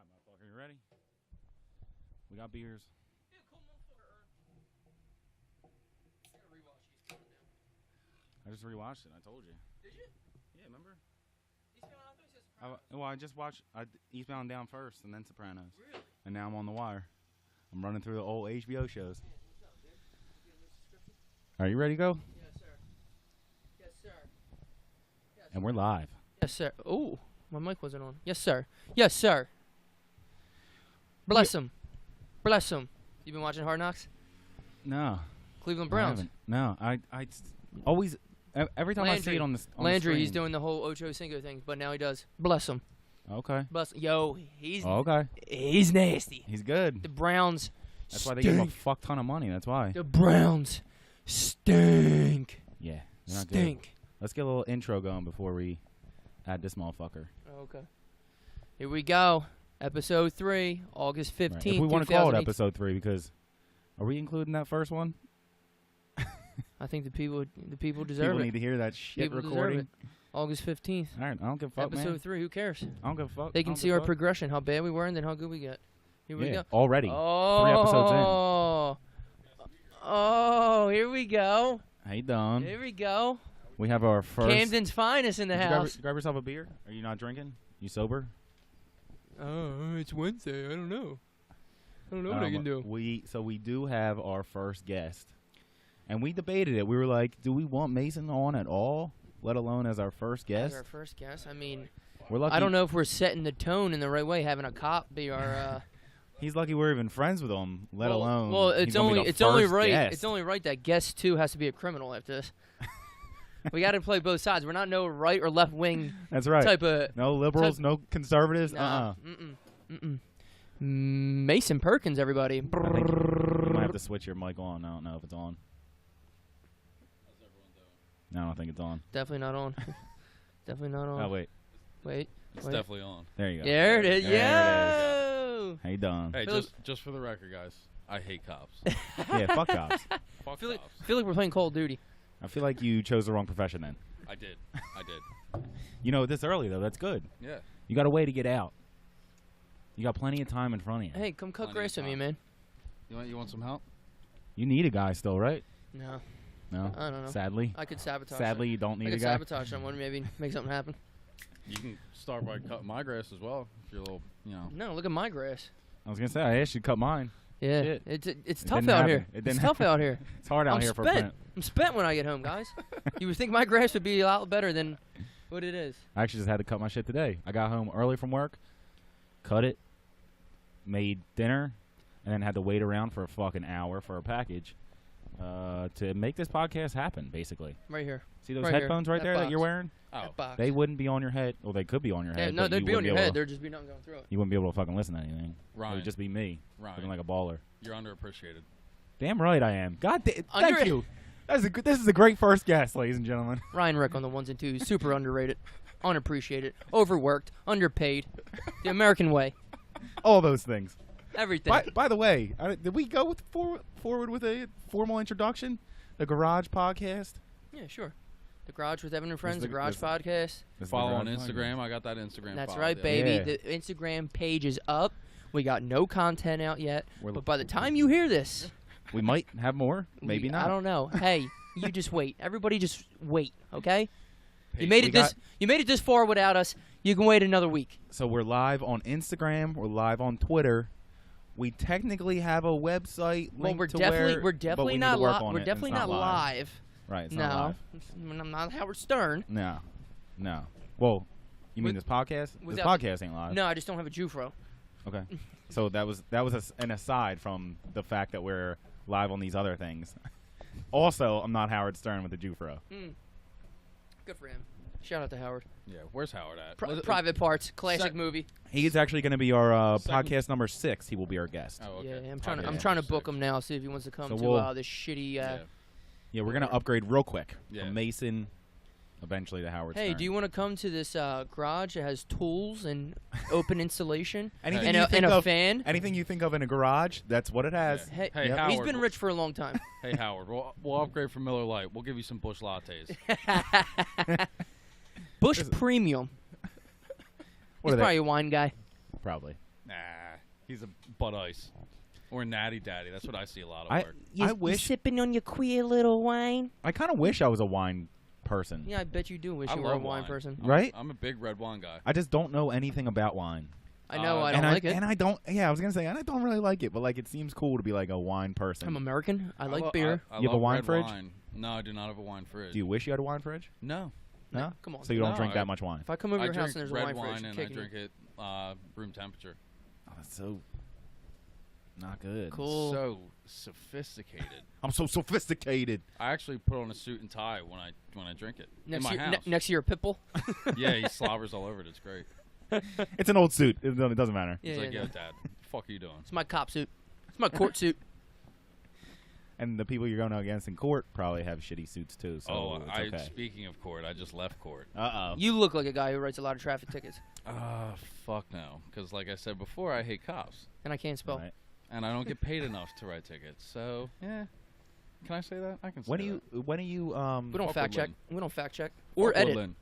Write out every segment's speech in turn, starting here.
live, motherfucker. You ready? We got beers. Yeah, cool motherfucker. I gotta rewatch Eastbound and Down. I just rewatched it. I told you. Did you? Yeah, remember? Eastbound, I thought you said Sopranos. Well, I just watched Eastbound and Down first, and then Sopranos. Really? And now I'm on The Wire. I'm running through the old HBO shows. Yeah, what's up, dude? You getting this subscription? Are you ready to go? Yes, sir. Yes, sir. Yes, And we're live. Yes, sir. Oh, my mic wasn't on. Yes, sir. Yes, sir. Bless him. Bless him. You been watching Hard Knocks? No. Cleveland I Browns. haven't. No. I always, every time I see it on the Landry, he's screen. doing the whole Ocho Cinco thing, but now he does. Bless him. Okay. Bless. Yo, he's Okay. he's nasty. He's good. The Browns. That's why they stink. give him a fuck ton of money. That's why. The Browns stink. Yeah. They're not good. Stink. Let's get a little intro going before we add this motherfucker. Okay. Here we go. Episode 3, August 15th. Right. If we want to call it episode 3, because are we including that first one? I think the people deserve People it. need to hear that shit People deserve recording. it. August 15th. All right, I don't give a fuck, Episode man. 3, who cares? I don't give a fuck. They I can don't see give a our fuck. progression, how bad we were and then how good we get. Here we go. Already. Oh. 3 episodes Oh, here we go. in. How you doing? Here we go. We have our first. Camden's finest in the Did you house. grab yourself a beer? Are you not drinking? You sober? Oh, it's Wednesday. I don't know. I don't know what I can do. We do have our first guest, and we debated it. We were like, do we want Mason on at all, let alone as our first guest? As our first guest. I mean, We're lucky. I don't know if we're setting the tone in the right way, having a cop be our. He's lucky we're even friends with him, let alone. Well, he's it's gonna be only the it's only first right. guest. It's only right that guest 2 has to be a criminal after this. We got to play both sides. We're not no right or left wing That's right. type of. No liberals, no conservatives. Nah. Mason Perkins, everybody. I think you might have to switch your mic on. I don't know if it's on. How's everyone doing? No, I don't think it's on. Definitely not on. Definitely not on. Oh wait, Wait. It's Wait. definitely on. there you go. There it is. There it Yo. How you doing? Hey, Philip- just for the record, guys, I hate cops. Yeah, fuck cops. Fuck Feel like, cops. feel like we're playing Call of Duty. I feel like you chose the wrong profession then. I did. You know, this early though, that's good. Yeah. You got a way to get out. You got plenty of time in front of you. Hey, come cut Plenty grass of with me, time. man. You want some help? You need a guy still, right? No, No. I don't know. Sadly. I could sabotage. Sadly, you don't I need a could guy. sabotage someone, maybe make something happen. You can start by cutting my grass as well. If you're a little, No, look at my grass. I was gonna say I asked you to cut mine. Yeah, Shit. it's It tough didn't out happen. here. It It's didn't tough out here. It's hard out I'm here for a spent. plant. I'm spent when I get home, guys. You would think my grass would be a lot better than what it is. I actually just had to cut my shit today. I got home early from work, cut it, made dinner, and then had to wait around for a fucking hour for a package to make this podcast happen, basically. Right here. See those Right here. headphones right That there that you're box. wearing? oh, That box. They wouldn't be on your head. Well, they could be on your Yeah, head. no, but they'd you be on wouldn't your able head. to- There'd just be nothing going through it. You wouldn't be able to fucking listen to anything. It Ryan, would just be me looking Ryan, like a baller. you're underappreciated. Damn right I am. God damn. Under- Thank you. This is a great first guest, ladies and gentlemen. Ryan Rick on the 1s and 2s. Super underrated, unappreciated, overworked, underpaid. The American way. All those things. Everything. By the way, did we go with forward with a formal introduction? The Garage Podcast? Yeah, sure. The Garage with Evan and Friends, the- the Garage this- Podcast. This is the Follow on Garage Instagram. Podcast. I got that Instagram. That's followed, right, yeah. baby. Yeah. The Instagram page is up. We got no content out yet. We're- But by the time you hear this, We might have more, maybe not. I don't know. Hey, you just wait. Everybody just wait, okay? You Hey, made we it this you made it this far without us. You can wait another week. So we're live on Instagram. We're live on Twitter. We technically have a website Well, linked we're to definitely where, we're but definitely we need not to work live. on We're it, and definitely it's not live. Right, it's no, not live. I'm not Howard Stern. No. Well, you mean With- this podcast? This without- podcast ain't live. No, I just don't have a Jufro. Okay. So that was an aside from the fact that we're live on these other things. Also, I'm not Howard Stern with the Jufro. Good for him. Shout out to Howard. Yeah, where's Howard at? Private Parts, classic Sec- movie. He's actually going to be our Second- podcast number 6. He will be our guest. Oh, okay. Yeah, I'm trying to Okay. I'm trying to book him now. See if he wants to come So to we'll- this shitty. Yeah. Yeah, we're going to upgrade real quick Yeah. from Mason, eventually to Howard Hey, Stern. do you want to come to this garage that has tools and open installation Anything and you a, think and a of- fan? Anything you think of in a garage, that's what it has. Yeah. Hey, Hey, Yep. Howard. he's been rich for a long time. Hey, Howard. We'll upgrade from Miller Lite. We'll give you some Busch lattes. Bush Is it- Premium. What He's are they? probably a wine guy. Probably. Nah, He's a Bud Ice. Or Natty Daddy. That's what I see a lot of work. I wish. sipping on your queer little wine? I kind of wish I was a wine person. Yeah, I bet you do wish I you were a love wine person. Right? I'm a big red wine guy. I just don't know anything about wine. I know I and don't like it. And I don't. Yeah, I was gonna say, and I don't really like it, but like it seems cool to be like a wine person. I'm American. I like beer. I You have a love wine red fridge? Wine. No, I do not have a wine fridge. Do you wish you had a wine fridge? No. No. Come on. So you don't No, drink I- that much wine. If I come over I your drink house and there's a red wine wine fridge, and you're I kicking drink me. it room temperature. Oh, that's so not good. Cool. So sophisticated. I'm so sophisticated. I actually put on a suit and tie when I drink it Next in to my your, house. next to your pit bull. Yeah, he slobbers all over it. It's great. It's an old suit. It doesn't matter. Yeah, He's like, yeah, yo, no. Dad, the fuck are you doing? It's my cop suit. It's my court suit. And the people you're going against in court probably have shitty suits too. So it's okay. Speaking of court, I just left court. Uh oh. You look like a guy who writes a lot of traffic tickets, Fuck no. Because like I said before, I hate cops. and I can't spell. Right. And I don't get paid enough to write tickets. So, yeah. Can I say that? I can say When are you? When are you? We don't Fuck fact with check. Lynn. We don't fact check or edit. Lynn.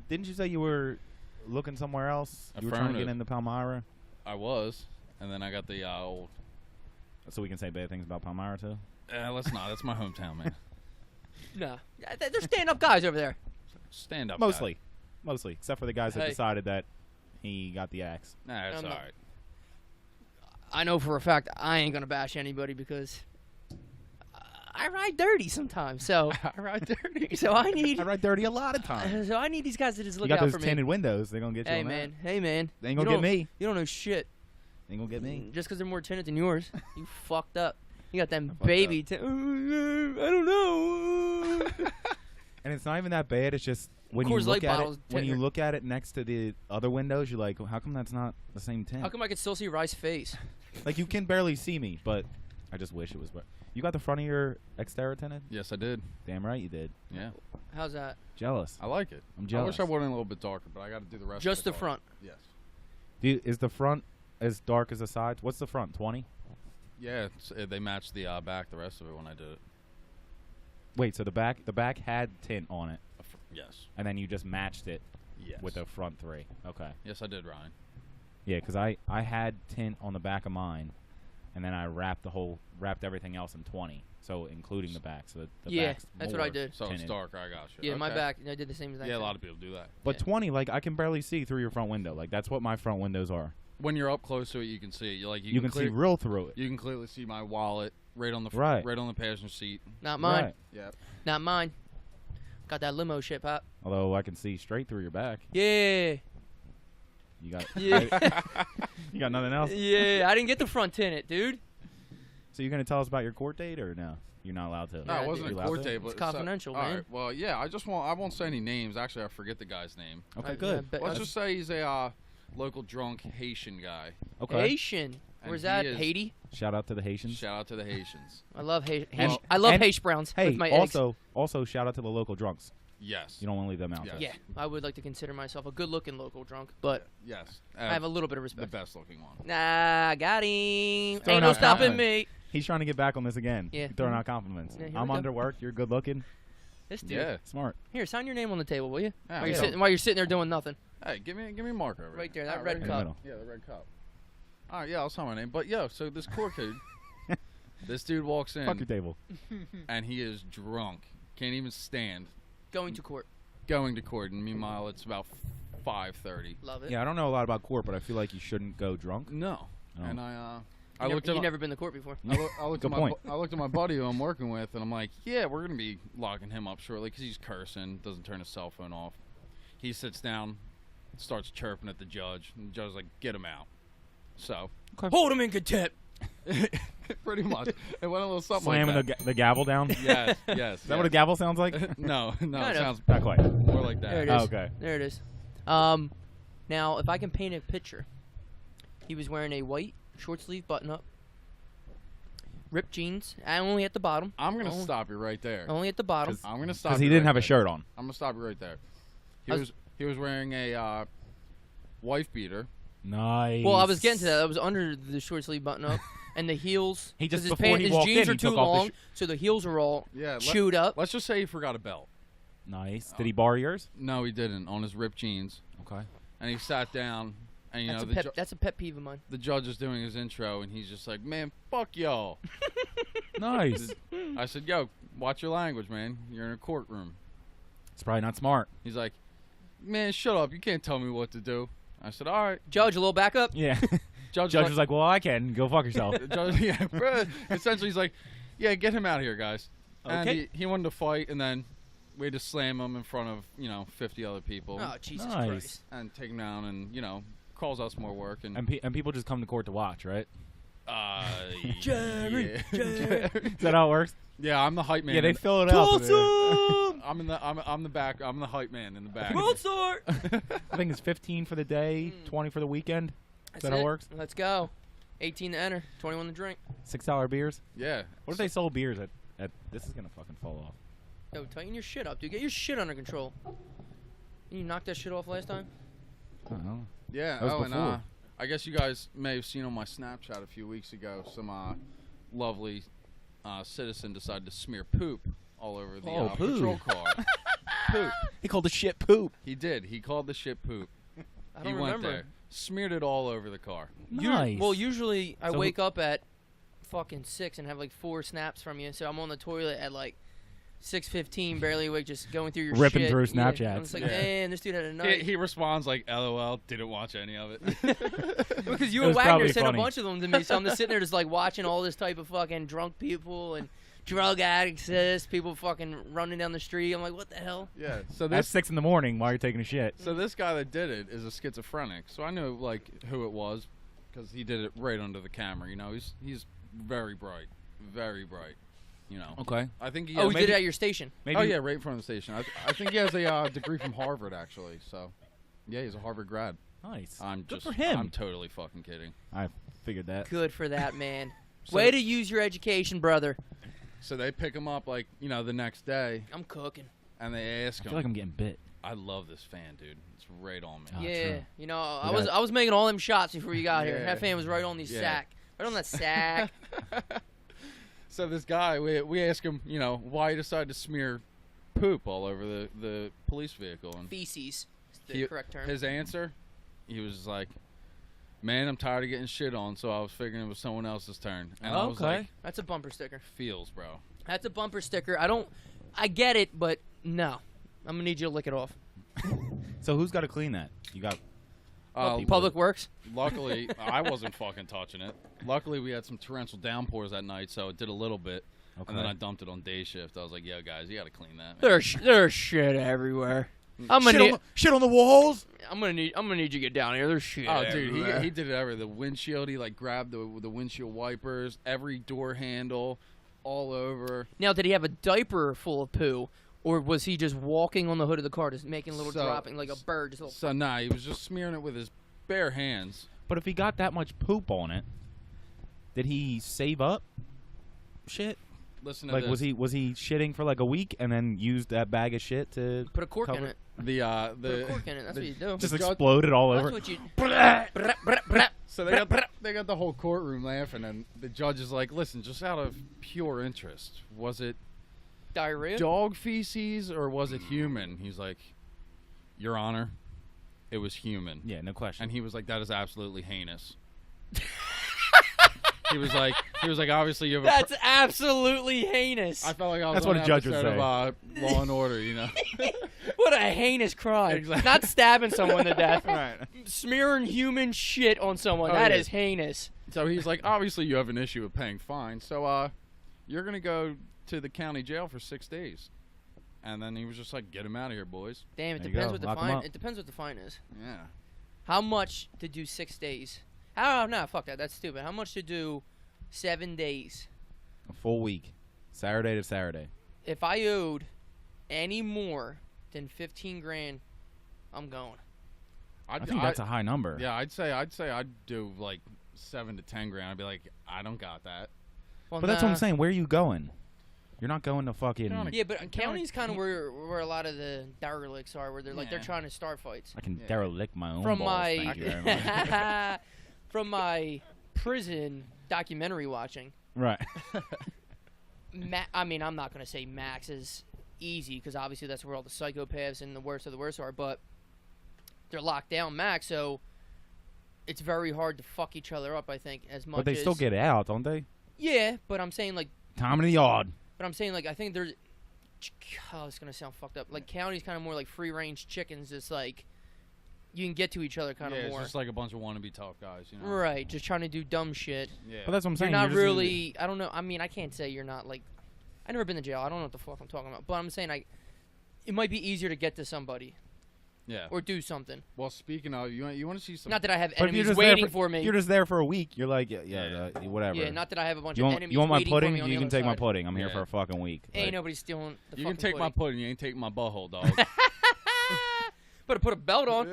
Didn't you say you were looking somewhere else? You were trying to get Affirmative. into Palmyra, I was. And then I got the old... so we can say bad things about Palmyra too. let's not. That's my hometown, man. Nah, they're stand-up guys over there. Stand up. Mostly, except for the guys that Hey. decided that he got the axe. Guy. Nah, it's I'm all not- right. I know for a fact I ain't gonna bash anybody because I ride dirty sometimes. So I ride dirty. so I need I ride dirty a lot of times. so I need these guys to just You look got out those for me. tinted windows. They're gonna get you. Hey on that. man, hey man. They ain't You gonna get don't- me. You don't know shit. They ain't gonna get me. Just because they're more tinted than yours, you fucked up. You got them fucked baby. I don't know. And it's not even that bad. It's just when you Coors look Light at it, bottles when you tinted. look at it next to the other windows, you're like, how come that's not the same tint? How come I can still see Rice's face? Like you can barely see me, but I just wish it was. You got the front of your exterior tinted? Yes, I did. Damn right you did. Yeah. How's that? Jealous. I like it. I'm I jealous. wish I went in a little bit darker, but I got to do the rest Just of the car. front. Yes. Is the front as dark as the sides? What's the front? 20? Yeah, they matched the back, the rest of it when I did it. Wait, so the back had tint on it, Yes. and then you just matched it Yes. with the front 3. Okay. Yes, I did, Ryan. Yeah, because I had tint on the back of mine, and then I wrapped everything else in 20, so including the back. So the Yeah, back's that's what I more did. So it's tinted. darker. I got you. Yeah, my Okay. back. I did the same exact Yeah, a thing. lot of people do that. But Yeah. 20, like I can barely see through your front window. Like that's what my front windows are. When you're up close to it, you can see it. You can see real through it. You can clearly see my wallet right on the Right. right on the passenger seat. Not mine. Right. Yeah. Not mine. Got that limo shit, Pop. Although I can see straight through your back. Yeah. You got Yeah. you got nothing else. Yeah. I didn't get the front tinted, dude. So you're gonna tell us about your court date or no? You're not allowed to. No, Yeah, it wasn't dude. a You court allowed to? date. But It's confidential, all man. right, well, yeah, I won't say any names. Actually, I forget the guy's name. Okay, good. Let's just say he's a local drunk Haitian guy. Okay. Haitian. And Where's he that? is- Haiti. Shout out to the Haitians. Shout out to the Haitians. I love And- I love and- Haitian Browns Hey, with my eggs. also shout out to the local drunks. Yes. You don't want to leave them out. Yes. Yeah, I would like to consider myself a good-looking local drunk, but Yes. I have a little bit of the respect. best looking one. Nah, got him. Throwing Ain't no out stopping compliments. me. He's trying to get back on this again. Yeah. Throwing out compliments. Yeah, here I'm we go. underworked. You're good looking. This dude. Yeah. Smart. Here, sign your name on the table, will you? Yeah, While you're yeah. sitting there doing nothing. Hey, give me a marker over Right here. there, that Ah, red In the cup. middle. Yeah, the red cup. All right, yeah, I'll sign my name. But yo, so this court dude, this dude walks Fuck your in table. and he is drunk, can't even stand, Going to court. going to court. And meanwhile, it's about 5:30. Love it. Yeah, I don't know a lot about court, but I feel like you shouldn't go drunk. No, Oh. and I You looked never, at you my- never been to court before. I looked Good at point. I looked at my buddy who I'm working with, and I'm like, yeah, we're gonna be locking him up shortly because he's cursing, doesn't turn his cell phone off. He sits down, starts chirping at the judge, and the judge's like, get him out. So, Hold him in contempt. pretty much, it went a little something Slamming like that. the gavel down. Is Yes. that what a gavel sounds like? No, it Kind of. sounds Not quite. more like that. There it Oh, is. okay. There it is. Now, if I can paint a picture, he was wearing a white short sleeve button up, ripped jeans, and only at the bottom. I'm gonna Only- stop you right there. Only at the bottom. I'm gonna stop Because he you didn't right have a there. shirt on. I'm gonna stop you right there. I was- He was wearing a wife beater. Nice. Well, I was getting to that. I was under the short sleeve button up, and the heels. He just 'cause his, before he his walked jeans in, are he too took off the long, so the heels are all Yeah. chewed up. Let's just say he forgot a belt. Nice. Did he borrow yours? No, he didn't on his ripped jeans. Okay. And he sat down And you know That's a pet peeve of mine. the judge is doing his intro, and he's just like, "Man, fuck y'all." Nice. I said, "Yo, watch your language, man. You're in a courtroom." It's probably not smart. He's like, "Man, shut up. You can't tell me what to do." I said, "All right." Judge, a little backup. Yeah. Judge Judge was like, well, I can. Go fuck yourself. Judge, yeah, bruh. Essentially, he's like, "Yeah, get him out of here, guys." And Okay. he wanted to fight, and then we had to slam him in front of 50 other people Oh, Jesus Nice. Christ. and take him down, and calls us more work. And And people just come to court to watch, right? Jerry, yeah. Jerry. Is that how it works? Yeah, I'm the hype man. Yeah, they in- fill it out. Tulsa! I'm the back. I'm the hype man in the back. World Star! I think it's 15 for the day, 20 for the weekend. Is that how it works? Let's go. 18 to enter, 21 to drink. $6 beers. Yeah. What if they sold beers at? This is gonna fucking fall off. Yo, tighten your shit up, dude. Get your shit under control. You knocked that shit off last time? I don't know. Yeah. That was Oh, and before. I guess you guys may have seen on my Snapchat a few weeks ago some lovely citizen decided to smear poop all over the Oh, poo. patrol car. Poop. He called the shit poop. He did. He called the shit poop. I He don't went remember. there, smeared it all over the car. Nice. Well, usually I So wake up at fucking 6 and have like 4 snaps from you, so I'm on the toilet at like 6:15, barely awake, just going through your Ripping shit. through Yeah. Snapchats. I'm just like, Yeah. man, this dude had a night. He responds like, "LOL, didn't watch any of it." Because you It and was Wagner probably sent funny. a bunch of them to me, so I'm just sitting there just like watching all this type of fucking drunk people and drug addicts, people fucking running down the street. I'm like, what the hell? Yeah. So That's this 6 in the morning while you're taking a shit. so this guy that did it is a schizophrenic. So I knew like who it was because he did it right under the camera. He's very bright, very bright. Okay. I think he. Oh, has- we did it at your station. Maybe. Oh yeah, right in front of the station. I think he has a degree from Harvard actually. So yeah, he's a Harvard grad. Nice. I'm Good just for him. I'm totally fucking kidding. I figured that. Good for that, man. So- Way to use your education, brother. So they pick him up like the next day, I'm cooking. and they ask I him. feel like I'm getting bit. I love this fan, dude. It's right on me. Oh, yeah, true. you know, I We was got- I was making all them shots before you got here. Yeah. That fan was right on the Yeah. sack, right on that sack. So this guy, we ask him, why he decided to smear poop all over the police vehicle, and Feces is the correct term. his answer, he was just like, "Man, I'm tired of getting shit on, so I was figuring it was someone else's turn." And I was Okay. like, That's a bumper sticker. "Feels, bro." That's a bumper sticker. I get it, but no. I'm gonna need you to lick it off. So who's got to clean that? You got. Public Works. Luckily, I wasn't fucking touching it. Luckily, we had some torrential downpours that night, so it did a little bit. Okay. And then I dumped it on day shift. I was like, "Yo, guys, you got to clean that." Man. There's shit everywhere. I'm gonna shit on the walls. need you to get down here. There's shit. Oh, dude, everywhere. he did it everywhere. The windshield, he like grabbed the windshield wipers, every door handle, all over. Now, did he have a diaper full of poo, or was he just walking on the hood of the car, just making little So- dropping like a bird? Just a little, So nah, he was just smearing it with his bare hands. But if he got that much poop on it, did he save up shit? Listen to Like this. was he shitting for like a week and then used that bag of shit to put a cork in Cover- it. the Put a cork in it. That's what you do. just judge- exploded all That's over? what you. So they got the whole courtroom laughing, and the judge is like, "Listen, just out of pure interest, was it Diarrhea. dog feces or was it human?" He's like, "Your Honor, it was human." Yeah, no question. And he was like, "That is absolutely heinous." He was like, obviously you have a. That's absolutely heinous. I felt like I was That's on what a an judge would episode say. of Law and Order, What a heinous crime. Exactly. Not stabbing someone to death. right. Smearing human shit on someone. Oh, That yeah. is heinous. So he's like, obviously you have an issue with paying fines, so you're gonna go to the county jail for 6 days. And then he was just like, "Get him out of here, boys." Damn, it There you depends go. what the Lock 'em fine. up. It depends what the fine is. Yeah. How much to do 6 days? How? No, fuck that. That's stupid. How much to do 7 days? A full week, Saturday to Saturday. If I owed any more than 15 grand, I'm going. I think that's a high number. Yeah, I'd say I'd do like 7 to 10 grand. I'd be like, "I don't got that." Well, But that's what I'm nah. saying. Where are you going? You're not going to fucking. County. Yeah, but County- county's kind of where a lot of the derelicts are, where they're like they're Yeah. trying to start fights. I can Yeah. derelict my own From balls. Thank you very much. my from my prison documentary watching, Right. I mean, I'm not gonna say Max is easy because obviously that's where all the psychopaths and the worst of the worst are, but they're locked down Max. So it's very hard to fuck each other up. I think as much. But they as, still get out, don't they? Yeah, but I'm saying like. Time in the yard. But I'm saying like I think there's. Oh, it's gonna sound fucked up. Like counties, kind of more like free range chickens. Just like. You can get to each other kind of more. It's just like a bunch of wannabe tough guys, you know. Right, just trying to do dumb shit. Yeah. But that's what I'm saying. You're not just- really. I don't know. I mean, I can't say you're not like. I've never been to jail. I don't know what the fuck I'm talking about. But I'm saying it might be easier to get to somebody Yeah. or do something. Well, speaking of, you want to see some. Not that I have But if you're enemies just there waiting for me. You're just there for a week. You're like, whatever. Yeah, not that I have a bunch you of want, enemies you want my waiting for pudding? me on You the can other take my side. pudding. I'm here Yeah. for a fucking week. Ain't Like, nobody stealing the You fucking can take my pudding. pudding. You ain't taking my butthole, dog. Better put a belt on.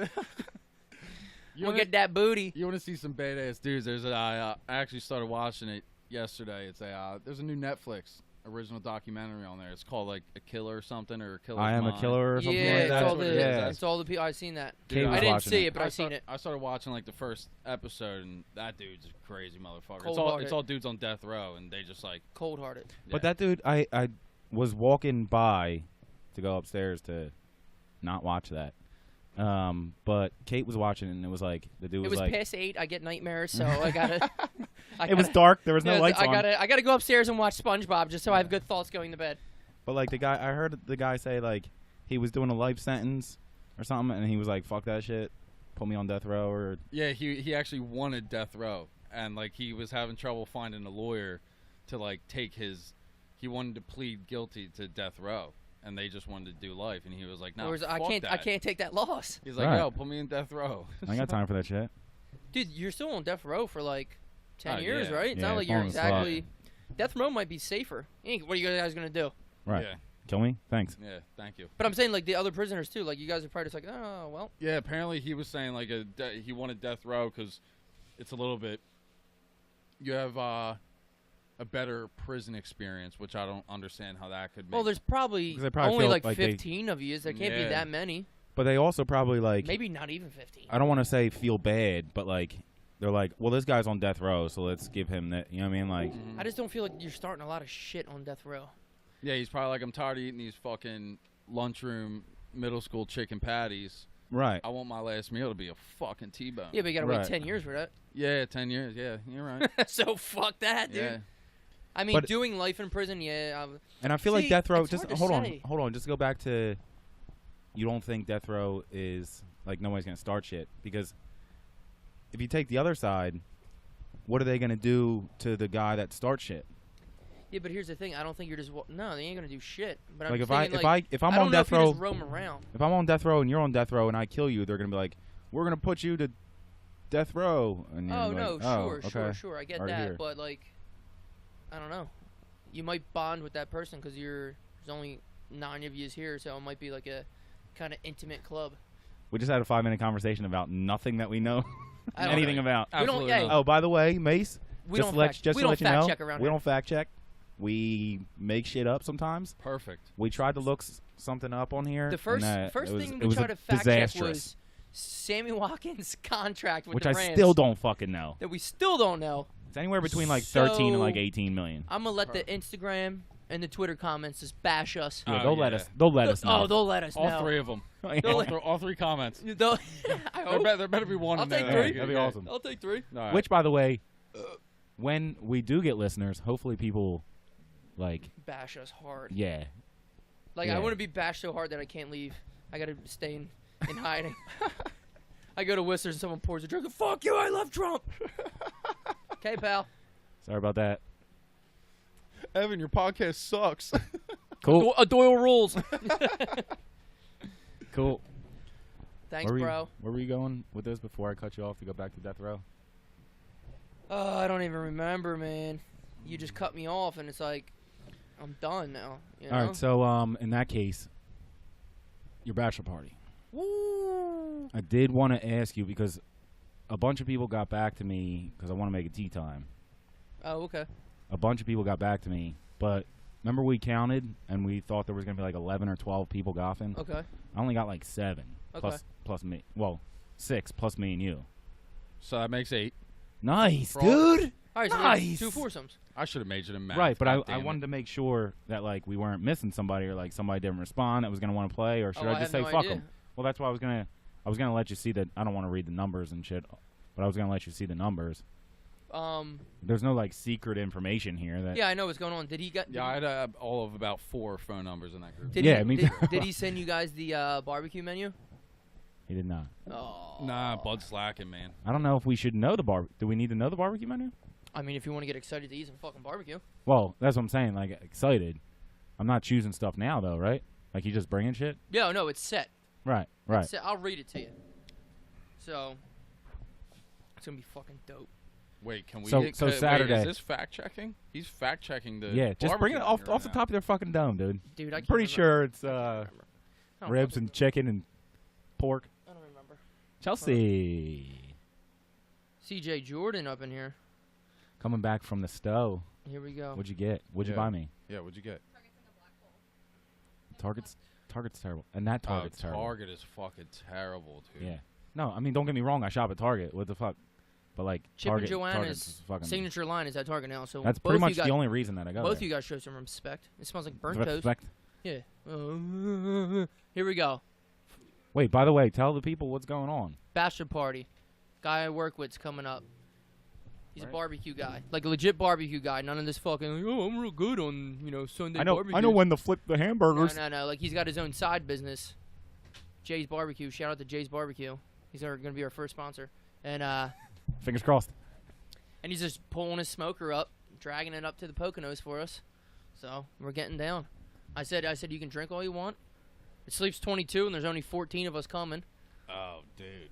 You We'll wanna- get that booty. You want to see some badass dudes? I actually started watching it yesterday. It's there's a new Netflix original documentary on there. It's called like A Killer or something, or A Killer's I am a Mind. killer or something Yeah, like it's that. all what it the is. Yeah. it's all the people. I've seen that. Kate was I didn't watching see it. it, but I've seen it. I started watching like the first episode, and that dude's a crazy motherfucker. It's Cold-hearted. all dudes on death row, and they just like. Cold-hearted. But yeah. that dude, I was walking by to go upstairs to not watch that. But Kate was watching it, and it was like the dude It was was like, past 8. I get nightmares, so I gotta. it was dark. There was no lights I on. gotta go upstairs and watch SpongeBob just so I have good thoughts going to bed. But like I heard the guy say like he was doing a life sentence or something, and he was like, "Fuck that shit, put me on death row." Or Yeah, he actually wanted death row, and like he was having trouble finding a lawyer to like take his. He wanted to plead guilty to death row, and they just wanted to do life, and he was like, "No, Whereas fuck I that." can't take that loss. He's like, Right. "Yo, put me in death row." I ain't got time for that shit. Dude, you're still on death row for like 10 Oh, years, yeah. right? It's Yeah, not like it's you're long as fuck. exactly. Death row might be safer. What are you guys gonna do? Right? Yeah, Kill me? Thanks. yeah. Thank you. But I'm saying like the other prisoners too. Like you guys are probably just like, oh well. Yeah, apparently he was saying like he wanted death row because it's a little bit. You have a better prison experience, which I don't understand how that could. Well, there's probably 'Cause they probably only feel like like they- 15 of you. There can't be Yeah. that many. But they also probably like Maybe not even 15. I don't want to say feel bad, but like they're like, well, this guy's on death row, so let's give him that. You know what I mean? Like, I just don't feel like you're starting a lot of shit on death row. Yeah, he's probably like, I'm tired of eating these fucking lunchroom middle school chicken patties. right? I want my last meal to be a fucking T-bone. Yeah, but you gotta Right. wait 10 years for that. Yeah, 10 years. Yeah, you're right. So fuck that, dude. yeah. I mean, But- doing life in prison, yeah. And I feel See, like death row. it's Just hard to say. hold on. Just go back to. You don't think death row is like nobody's gonna start shit because if you take the other side, what are they gonna do to the guy that starts shit? Yeah, but here's the thing. I don't think you're just. No, they ain't gonna do shit. But I'm Like just if thinking, if I'm I don't on know death if you row, just roam around. if I'm on death row and you're on death row and I kill you, they're gonna be like, we're gonna put you to death row. And you're Oh like, no, oh, sure, okay. sure. I get Already that, here. but like, I don't know. You might bond with that person because there's only 9 of yous here, so it might be like a kind of intimate club. We just had a 5-minute conversation about nothing that we know I don't anything know. about. We don't. Absolutely Hey, not. Oh, by the way, Mace, we just don't to let fact, just we to don't let you fact know, check around we here. don't fact check. We make shit up sometimes. Perfect. We tried to look something up on here. The first and, first it was, thing it we was tried to fact check disastrous, was Sammy Watkins' contract with which the I Rams still don't fucking know. that we still don't know. It's anywhere between like 13 and like So- 18 million. I'm gonna let the Instagram and the Twitter comments just bash us. Yeah, Oh, they'll let yeah. us. They'll let us know. Oh, they'll let us All know. 3 of them. They'll- All three comments. They'll- I hope. There better be one I'll in there. take that 3. I get That'd be good. awesome. I'll take 3. All right. Which, by the way, when we do get listeners, hopefully people like, Bash us hard. yeah, Like Yeah. I want to be bashed so hard that I can't leave. I gotta stay in hiding. I go to Whistler's and someone pours a drink. Fuck you! I love Trump. Okay, pal. sorry about that. Evan, your podcast sucks. Cool, Doyle rules. cool. Thanks, where bro. Where were you going with this before I cut you off to go back to death row? Oh, I don't even remember, man. You just cut me off, and it's like I'm done now. You know? All right, so in that case, your bachelor party. Woo. I did want to ask you because a bunch of people got back to me because I want to make a tea time. Oh, okay. A bunch of people got back to me, but remember we counted and we thought there was going to be like 11 or 12 people golfing? Okay. I only got like 7 Okay. plus me. Well, 6 plus me and you. So that makes 8. Nice, For all- dude. All right. So Nice. 2 foursomes. I should have majored in math. Right, but God I damn it. wanted to make sure that like we weren't missing somebody or like somebody didn't respond that was going to want to play, or should Oh, I just have say no fuck idea. them? Well, that's why I was gonna let you see that I don't want to read the numbers and shit, but but I was gonna let you see the numbers. There's no like secret information here. That Yeah, I know what's going on. Did he Yeah, I had all of about 4 phone numbers in that group. Did he send you guys the barbecue menu? He did not. Oh. Nah, Bud's slacking, man. I don't know if we should know the Do we need to know the barbecue menu? I mean, if you want to get excited to eat some fucking barbecue. Well, that's what I'm saying. Like excited. I'm not choosing stuff now though, right? Like you just bringing shit. Yeah, no, it's set. Right. Right. It's set. I'll read it to you. So it's gonna be fucking dope. Wait, can we? So wait, Saturday. is this fact checking? He's fact checking the. Yeah, just bring it barbecue off the right top of their fucking dome, dude. Dude, I I'm can't pretty remember. sure it's I don't ribs fucking- and chicken and pork. I don't remember. Chelsea CJ Jordan up in here. coming back from the stow. Here we go. What'd you get? What'd you Yeah. buy me? Yeah, what'd you get? Target's terrible, and that Target's terrible. Target is fucking terrible, dude. Yeah. No, I mean don't get me wrong. I shop at Target. What the fuck? But like Chip Target, and Joanna's Target's fucking. signature line is at Target now. So That's both pretty much you guys, the only reason that I go both there. you guys show some respect. It smells like burnt toast. Respect. Yeah. Here we go. Wait, by the way, tell the people what's going on. Bachelor party. Guy I work with's coming up. He's Right. a barbecue guy, like a legit barbecue guy. None of this fucking. Like, oh, I'm real good on Sunday. I know barbecue. when to flip the hamburgers. No. Like he's got his own side business. Jay's Barbecue. Shout out to Jay's Barbecue. He's going to be our first sponsor, and Fingers crossed. he's just pulling his smoker up, dragging it up to the Poconos for us. So we're getting down. I said you can drink all you want. It sleeps 22, and there's only 14 of us coming. Oh, dude.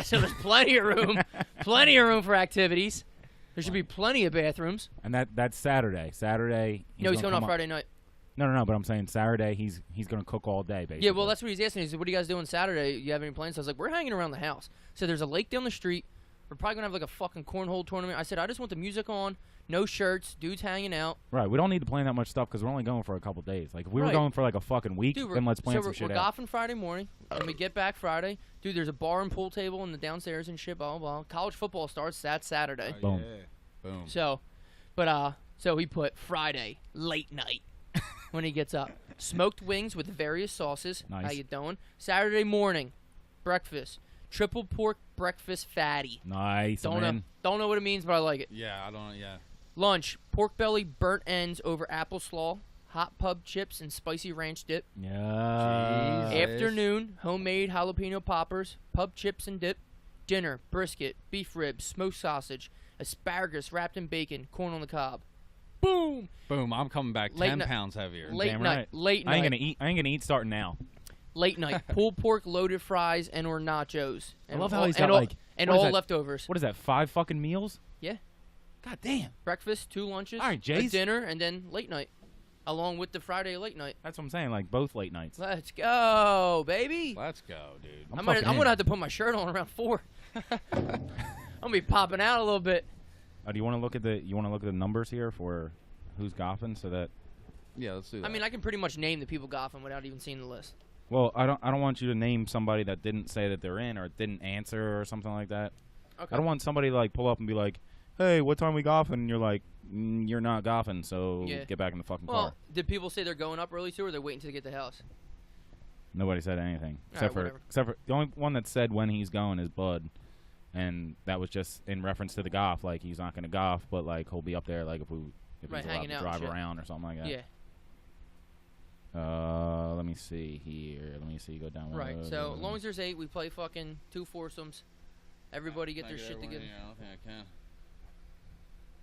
So there's plenty of room, plenty of room for activities. There should be plenty of bathrooms. And that's Saturday. Saturday. No, he's gonna going on come up- Friday night. No. But I'm saying Saturday. He's gonna cook all day, basically. Yeah, well, that's what he's asking. He said, "What are you guys doing Saturday? You have any plans?" I was like, "We're hanging around the house." So there's a lake down the street. We're probably gonna have like a fucking cornhole tournament. I said, "I just want the music on, no shirts, dudes hanging out." Right. We don't need to plan that much stuff because we're only going for a couple days. Like if we were Right. going for like a fucking week, Dude, then let's plan so some we're shit out. golfing Friday morning, and we get back Friday. Dude, there's a bar and pool table in the downstairs and shit. Blah blah blah. College football starts that Saturday. Oh, Boom. yeah. Boom. So he put Friday late night when he gets up. Smoked wings with various sauces. Nice. How you doing? Saturday morning, breakfast. Triple pork breakfast fatty. Nice. Don't man. know. Don't know what it means, but I like it. Yeah, I don't. Yeah. Lunch: pork belly, burnt ends over apple slaw, hot pub chips, and spicy ranch dip. Yeah. Jesus. Afternoon: homemade jalapeno poppers, pub chips and dip. Dinner: brisket, beef ribs, smoked sausage, asparagus wrapped in bacon, corn on the cob. Boom! Boom. I'm coming back Late 10 ni- pounds heavier. Late Damn night. right. Late I ain't night. gonna eat starting now. Late night. Pulled pork, loaded fries, and or nachos. I And love how all- he's and got, all, like, and what is all that? leftovers. What is that? 5 fucking meals? Yeah. God damn. Breakfast, 2 lunches, All right, a Jace. dinner, and then late night, along with the Friday late night. That's what I'm saying. Like both late nights. Let's go, baby. Let's go, dude. I'm I'm fucking in. gonna have to put my shirt on around 4. I'm gonna be popping out a little bit. Do you want to look at the numbers here for who's golfing so that? Yeah, let's do that. I mean, I can pretty much name the people golfing without even seeing the list. Well, I don't want you to name somebody that didn't say that they're in or didn't answer or something like that. Okay. I don't want somebody to like pull up and be like, "Hey, what time we golfing?" And you're like, "You're not golfing, so Yeah. get back in the fucking Well, car." did people say they're going up early too, or they're waiting to get to the house? Nobody said anything All right, except for the only one that said when he's going is Bud, and that was just in reference to the golf. Like he's not going to golf, but like he'll be up there like if Right, he's allowed hanging to out and drive shit. around or something like that. Yeah. Let me see here. Let me see. Go down. Right. So as long as there's 8, we play fucking 2 foursomes. Everybody get Can I their shit everyone together. in? I don't think I can.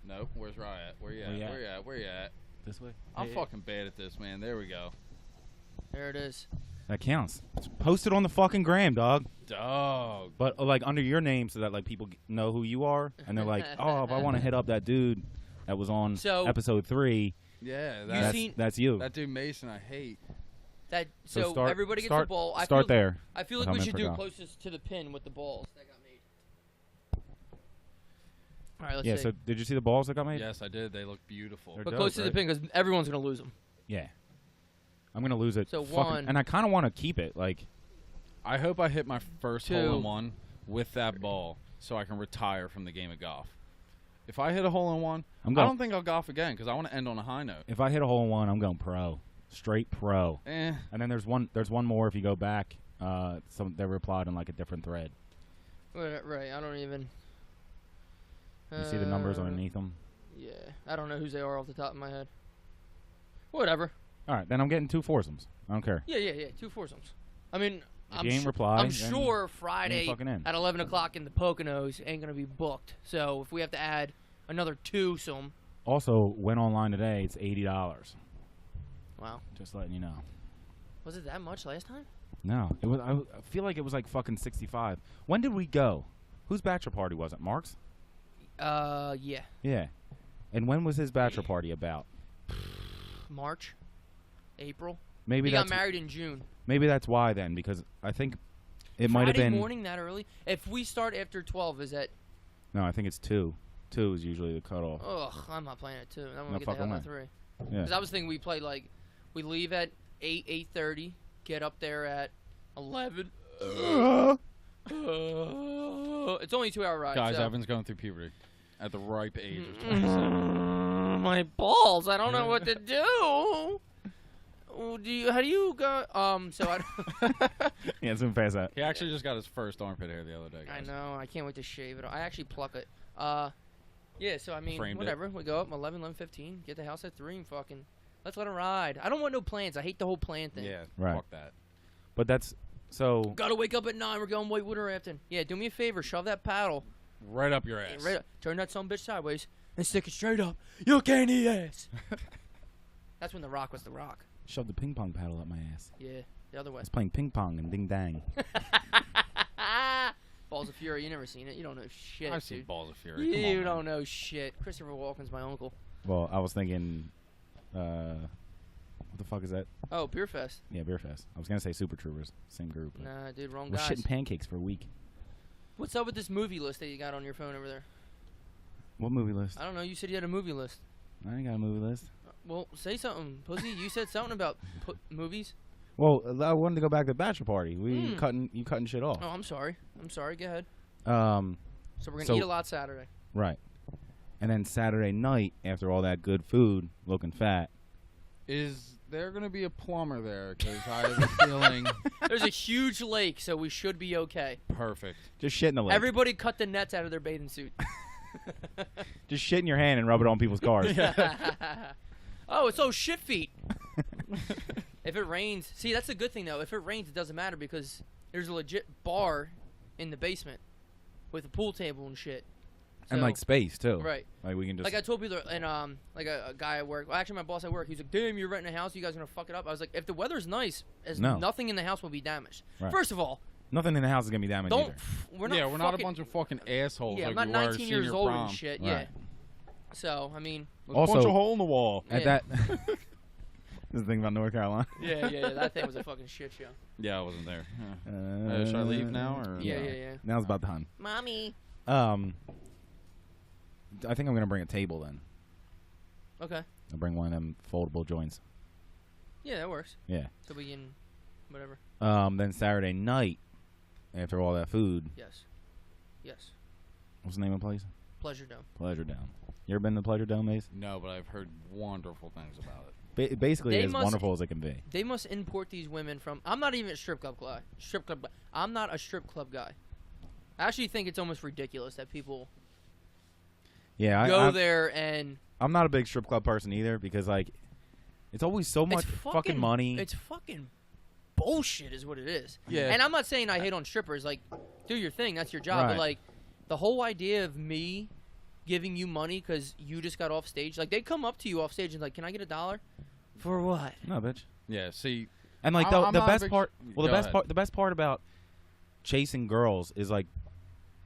Nope. Where's Riot? Where you at? Where you at? Where you at? Where you at? this way. I'm Hey, fucking bad at this, man. There we go. There it is. That counts. It's posted on the fucking gram, dog. Dog. But like under your name, so that like people know who you are, and they're like, "Oh, if I want to hit up that dude that was on So- episode 3, Yeah, You that's, seen- that's you." that dude Mason I hate. That So so start- everybody gets start- a ball. Start there. I feel That's like how we I'm should in do for closest to the pin with the balls that got made. All right, let's Yeah. see. So did you see the balls that got made? Yes, I did. They look beautiful. They're but dope, close to the right? pin because everyone's gonna lose them. Yeah. I'm gonna lose it. So fucking- 1. and I kind of want to keep it. Like, I hope I hit my first 2. hole-in-one with that ball so I can retire from the game of golf. If I hit a hole-in-one, I I'm going. don't think I'll golf again because I want to end on a high note. If I hit a hole in one, I'm going pro, straight pro. Eh. And then there's one more if you go back. They replied on like a different thread. Right. I don't even. You see the numbers underneath them. Yeah, I don't know whose they are off the top of my head. Whatever. All right, then I'm getting 2 foursomes. I don't care. Yeah. 2 foursomes. I mean, If you ain't reply, I'm then sure you ain't Friday fucking in. at 11 o'clock in the Poconos ain't gonna be booked. So if we have to add another 2 some, Also, went online today. It's $80. wow, Just letting you know. was it that much last time? No, it was. I feel like it was like fucking 65. When did we go? Whose bachelor party was it? Mark's? Yeah, Yeah. And when was his bachelor party about? March, April. Maybe He got that's married in June. maybe that's why then, because I think it might have Friday been. morning that early. If we start after 12, is that? No, I think it's 2. 2 is usually the cutoff. Ugh, I'm not playing it 2. I'm No, gonna get the fucking hell at way. 3. Yeah. Because I was thinking we play like, we leave at 8:30, get up there at 11. It's only a 2-hour ride. Guys, so. Evan's going through puberty at the ripe age of 27. My balls! I don't know what to do. Oh, how do you go? So I. Yeah, zoom past that. He actually just got his first armpit hair the other day, I guys. know. I can't wait to shave it. I actually pluck it. Yeah. So I mean, Framed it. whatever. We go up 11:15. Get the house at 3 and fucking. Let's let it ride. I don't want no plans. I hate the whole plan thing. Yeah, Right. fuck that. But that's so. Gotta wake up at 9. We're going whitewater rafting. Yeah. Do me a favor. Shove that paddle. Right up your ass. Right up. Turn that son bitch sideways and stick it straight up. You can't eat ass. That's when The Rock was The Rock. Shoved the ping pong paddle up my ass. Yeah. The other I way. was playing ping pong and ding dang. Balls of Fury. You never seen it. You don't know shit. I've seen dude. Balls of Fury. Come You on, don't man. know shit. Christopher Walken's my uncle. Well, I was thinking, what the fuck is that? Oh, Beer Fest. Yeah, Beer Fest. I was gonna say Super Troopers, same group. but Nah, dude, wrong We're guys. shitting pancakes for a week. What's up with this movie list that you got on your phone over there? What movie list? I don't know. You said you had a movie list. I ain't got a movie list. Well, say something, pussy. You said something about movies. Well, I wanted to go back to the bachelor party. We Mm. you cutting shit off. Oh, I'm sorry. I'm sorry. Go ahead. Um, So we're gonna So- eat a lot Saturday. right. And then Saturday night, after all that good food, looking fat. Is there going to be a plumber there? Because I have a feeling. There's a huge lake, so we should be okay. Perfect. Just shit in the lake. Everybody cut the nets out of their bathing suit. Just shit in your hand and rub it on people's cars. Oh, it's those shit feet. If it rains, see, that's a good thing though. If it rains, it doesn't matter because there's a legit bar in the basement with a pool table and shit. And So- like space too. right. Like we can just. Like I told people, and like a guy at work. Well, actually, my boss at work. He's like, "Damn, you're renting a house. You guys gonna fuck it up?" I was like, "If the weather's nice, No. nothing in the house will be damaged." Right. First of all, nothing in the house is gonna be damaged don't. either. We're not. Yeah, we're not a fucking- bunch of fucking assholes Yeah, like I'm we not were 19 years senior old prom. and shit. Right. Yeah. So I mean, There's Also- a bunch of hole in the wall. At Yeah. that. This is the thing about North Carolina. yeah. That thing was a fucking shit show. Yeah, I wasn't there. Should I leave now? Or Yeah. Now's about the time. Mommy. I think I'm gonna bring a table then. Okay. I'll bring one of them foldable joints. Yeah, that works. Yeah. So we can, whatever. Then Saturday night, after all that food, Yes. what's the name of the place? Pleasure Dome. Pleasure Dome. You ever been to Pleasure Dome, Mace? No, but I've heard wonderful things about it. Basically, They as must- wonderful as it can be. They must import these women from. I'm not even a strip club guy. I'm not a strip club guy. I actually think it's almost ridiculous that people Yeah, go I'm, there and I'm not a big strip club person either because like, it's always so much it's fucking money. It's fucking bullshit, is what it is. Yeah. And I'm not saying I hate on strippers. Like, do your thing. That's your job. But Right. like, the whole idea of me giving you money because you just got off stage. Like, they come up to you off stage and like, can I get $1? For what? No, bitch. Yeah, see, And like I'm the not a best big- part, well, Go the best ahead. part, the best part about chasing girls is like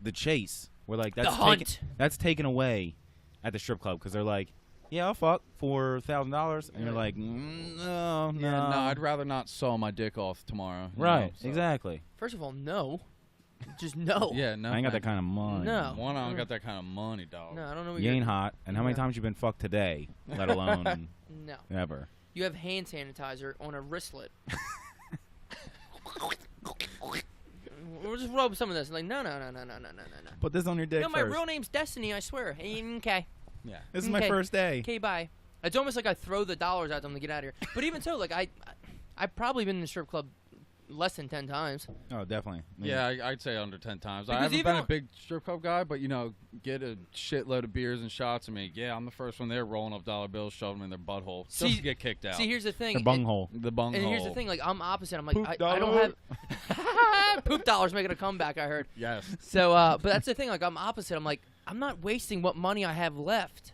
the chase, where like The that's hunt. that's taken away at the strip club because they're like, yeah, I'll fuck for $1,000, and you're like, no, yeah, no, I'd rather not saw my dick off tomorrow. you right, know, so- exactly. First of all, no. Just no. Yeah, no. I ain't got that thank kind of money. No. you. One, I don't got that kind of money, dog. No, I don't know what You you're ain't hot, and how many No. times you been fucked today, let alone No. ever? You have hand sanitizer on a wristlet. We'll just rub some of this. Like, no. Put this on your dick No, my first. real name's Destiny, I swear. Okay. Yeah. This is my Okay. first day. Okay, bye. It's almost like I throw the dollars at them to get out of here. But even so, like, I've probably been in the strip club less than 10 times. Oh, definitely. I mean, Yeah, I'd say under 10 times. I Because haven't even been a on- big strip club guy, but, get a shitload of beers and shots. I mean, yeah, I'm the first one there rolling up dollar bills, shoving them in their butthole. Just See- to get kicked out. See, here's the thing. The bunghole. The bung And hole. here's the thing, like, I'm opposite. I'm like, Poop I don't dollar. have... Poop dollar's making a comeback, I heard. Yes. So, but that's the thing, like, I'm opposite. I'm like, I'm not wasting what money I have left.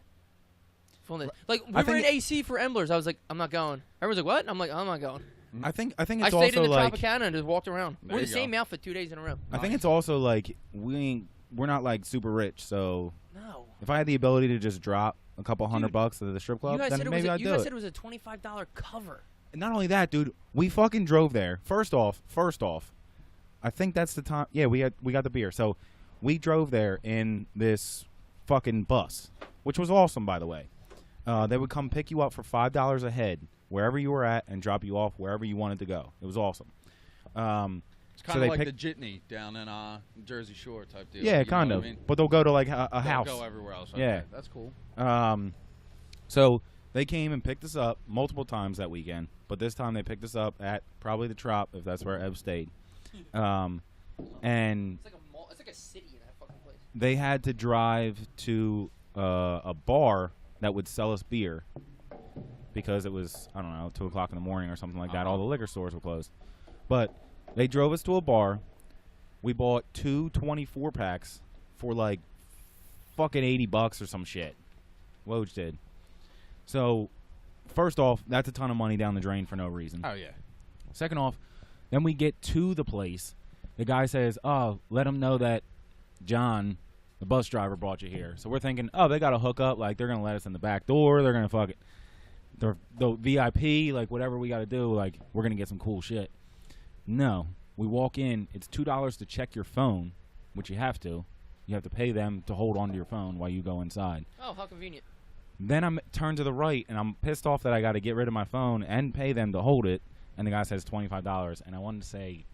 Like, we I were in think- AC for Emblers. I was like, I'm not going. Everyone's like, what? I'm like, I'm not going. I think it's I stayed also in the like Tropicana and just walked around. There We're the you go. same outfit 2 days in a row. I think it's also like we're not like super rich, so No. if I had the ability to just drop a couple Dude, $100 at the strip club, You guys, then said it, maybe was a, I'd you do guys it. said it was a $25 cover. And not only that, dude, we fucking drove there. First off, I think that's the time. Yeah, we got the beer, so we drove there in this fucking bus, which was awesome, by the way. They would come pick you up for $5 a head wherever you were at and drop you off wherever you wanted to go. It was awesome. It's So kind they of like pick- the Jitney down in Jersey Shore type deal. Yeah, you know kind what of. I mean? But they'll go to like a They'll house. go everywhere else. Yeah. Okay, that's cool. So they came and picked us up multiple times that weekend, but this time they picked us up at probably the Trop, if that's where Ev stayed. And It's like a mall. It's like a city in that fucking place. they had to drive to a bar that would sell us beer because it was, I don't know, 2 o'clock in the morning or something like that. All the liquor stores were closed. But they drove us to a bar. We bought 2 24-packs for like fucking $80 or some shit. Woj did. So, first off, that's a ton of money down the drain for no reason. Oh, yeah. Second off, then we get to the place. The guy says, "Oh, let him know that John, the bus driver, brought you here." So we're thinking, "Oh, they got a hookup. Like they're gonna let us in the back door. They're gonna fuck it. The VIP, like whatever we got to do. Like we're gonna get some cool shit." No, we walk in. It's $2 to check your phone, which you have to. You have to pay them to hold onto your phone while you go inside. Oh, how convenient. Then I'm turned to the right, and I'm pissed off that I got to get rid of my phone and pay them to hold it. And the guy says $25, and I wanted to say,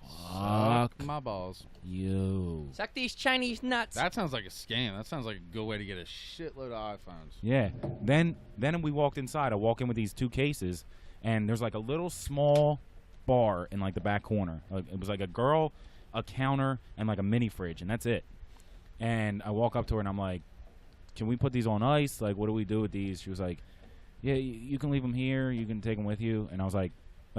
"Fuck My balls. you." Suck these Chinese nuts. That sounds like a scam. That sounds like a good way to get a shitload of iPhones. Yeah. Then we walked inside. I walk in with these 2 cases, and there's like a little small bar in like the back corner. Like, it was like a girl, a counter, and like a mini fridge, and that's it. And I walk up to her, and I'm like, "Can we put these on ice? Like, what do we do with these?" She was like, "Yeah, you can leave them here. You can take them with you." And I was like,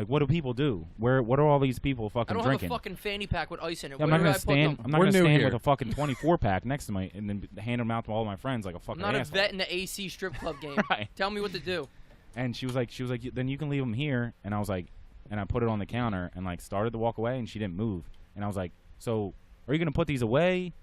what do people do? What are all these people I fucking don't drinking? have a fucking fanny pack with ice in it. Yeah, I'm Where not do I gonna put stand. them? I'm not We're gonna new stand here. with a fucking 24-pack next to me and then hand them out to all my friends like a I'm fucking not a asshole. vet in the AC strip club game. Right. Tell me what to do. And she was like, then you can leave them here. And I was like, and I put it on the counter and like started to walk away, and she didn't move. And I was like, so are you gonna put these away,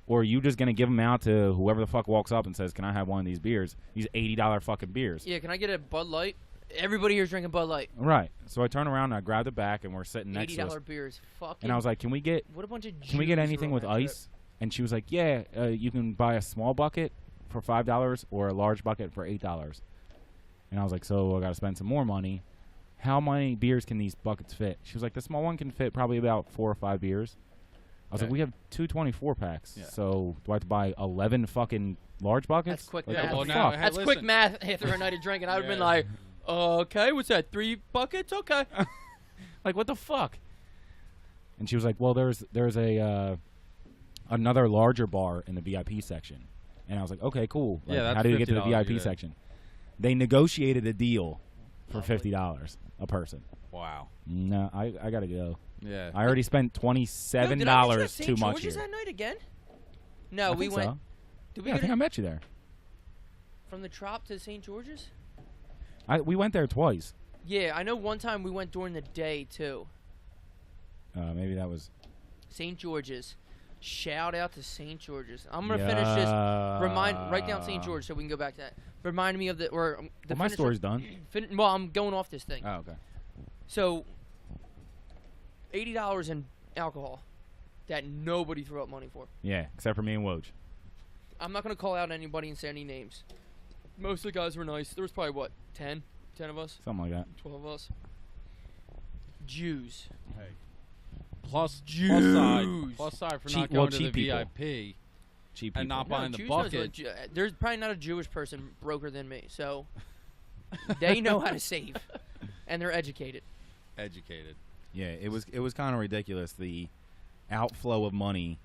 or are you just gonna give them out to whoever the fuck walks up and says, "Can I have one of these beers? These $80 fucking beers." Yeah, can I get a Bud Light? Everybody here's drinking Bud Light. Right. So I turned around and I grabbed it back, and we're sitting next to us. $80 beers. Fucking. And I was like, can we get what a bunch of Can we get Jews anything were with on that ice? And she was like, yeah, you can buy a small bucket for $5 or a large bucket for $8. And I was like, so I got to spend some more money. How many beers can these buckets fit? She was like, the small one can fit probably about 4 or 5 beers. I was like, Okay. we have 2 24-packs. Yeah. So do I have to buy 11 fucking large buckets? That's quick Like, math. what well, the now- fuck? hey, That's quick listen. math after a night of drinking. I would have been Yeah. like, okay, what's that? 3 buckets? Okay. Like, what the fuck? And she was like, well, there's a another larger bar in the VIP section. And I was like, okay, cool. Like, Yeah, that's how do you get to the $50 VIP either. section? They negotiated a deal for $50 a person. Wow. No, I got to go. Yeah. I already spent Yo, did I meet you at $27 St. too much George's here. that night again? No, I we think went. so. Did we Yeah, I go think I met you there. from the Trop to St. George's? We went there twice. Yeah, I know one time we went during the day too. Maybe that was. St. George's. Shout out to St. George's. I'm gonna finish this. Write down St. George so we can go back to that. Remind me of the Well, my finish- story's done. Well, I'm going off this thing. Oh, okay. So, $80 in alcohol that nobody threw up money for. Yeah, except for me and Woj. I'm not gonna call out anybody and say any names. Most of the guys were nice. There was probably what 10 of us, Something like that. 12 of us. Jews. Hey. Plus Jews. side for Cheap- not well, going to the cheap people. VIP. Cheap And people. not buying the Jews knows bucket. what there's probably not a Jewish person broker than me, so they know how to save, and they're educated. Educated. Yeah, it was kind of ridiculous, the outflow of money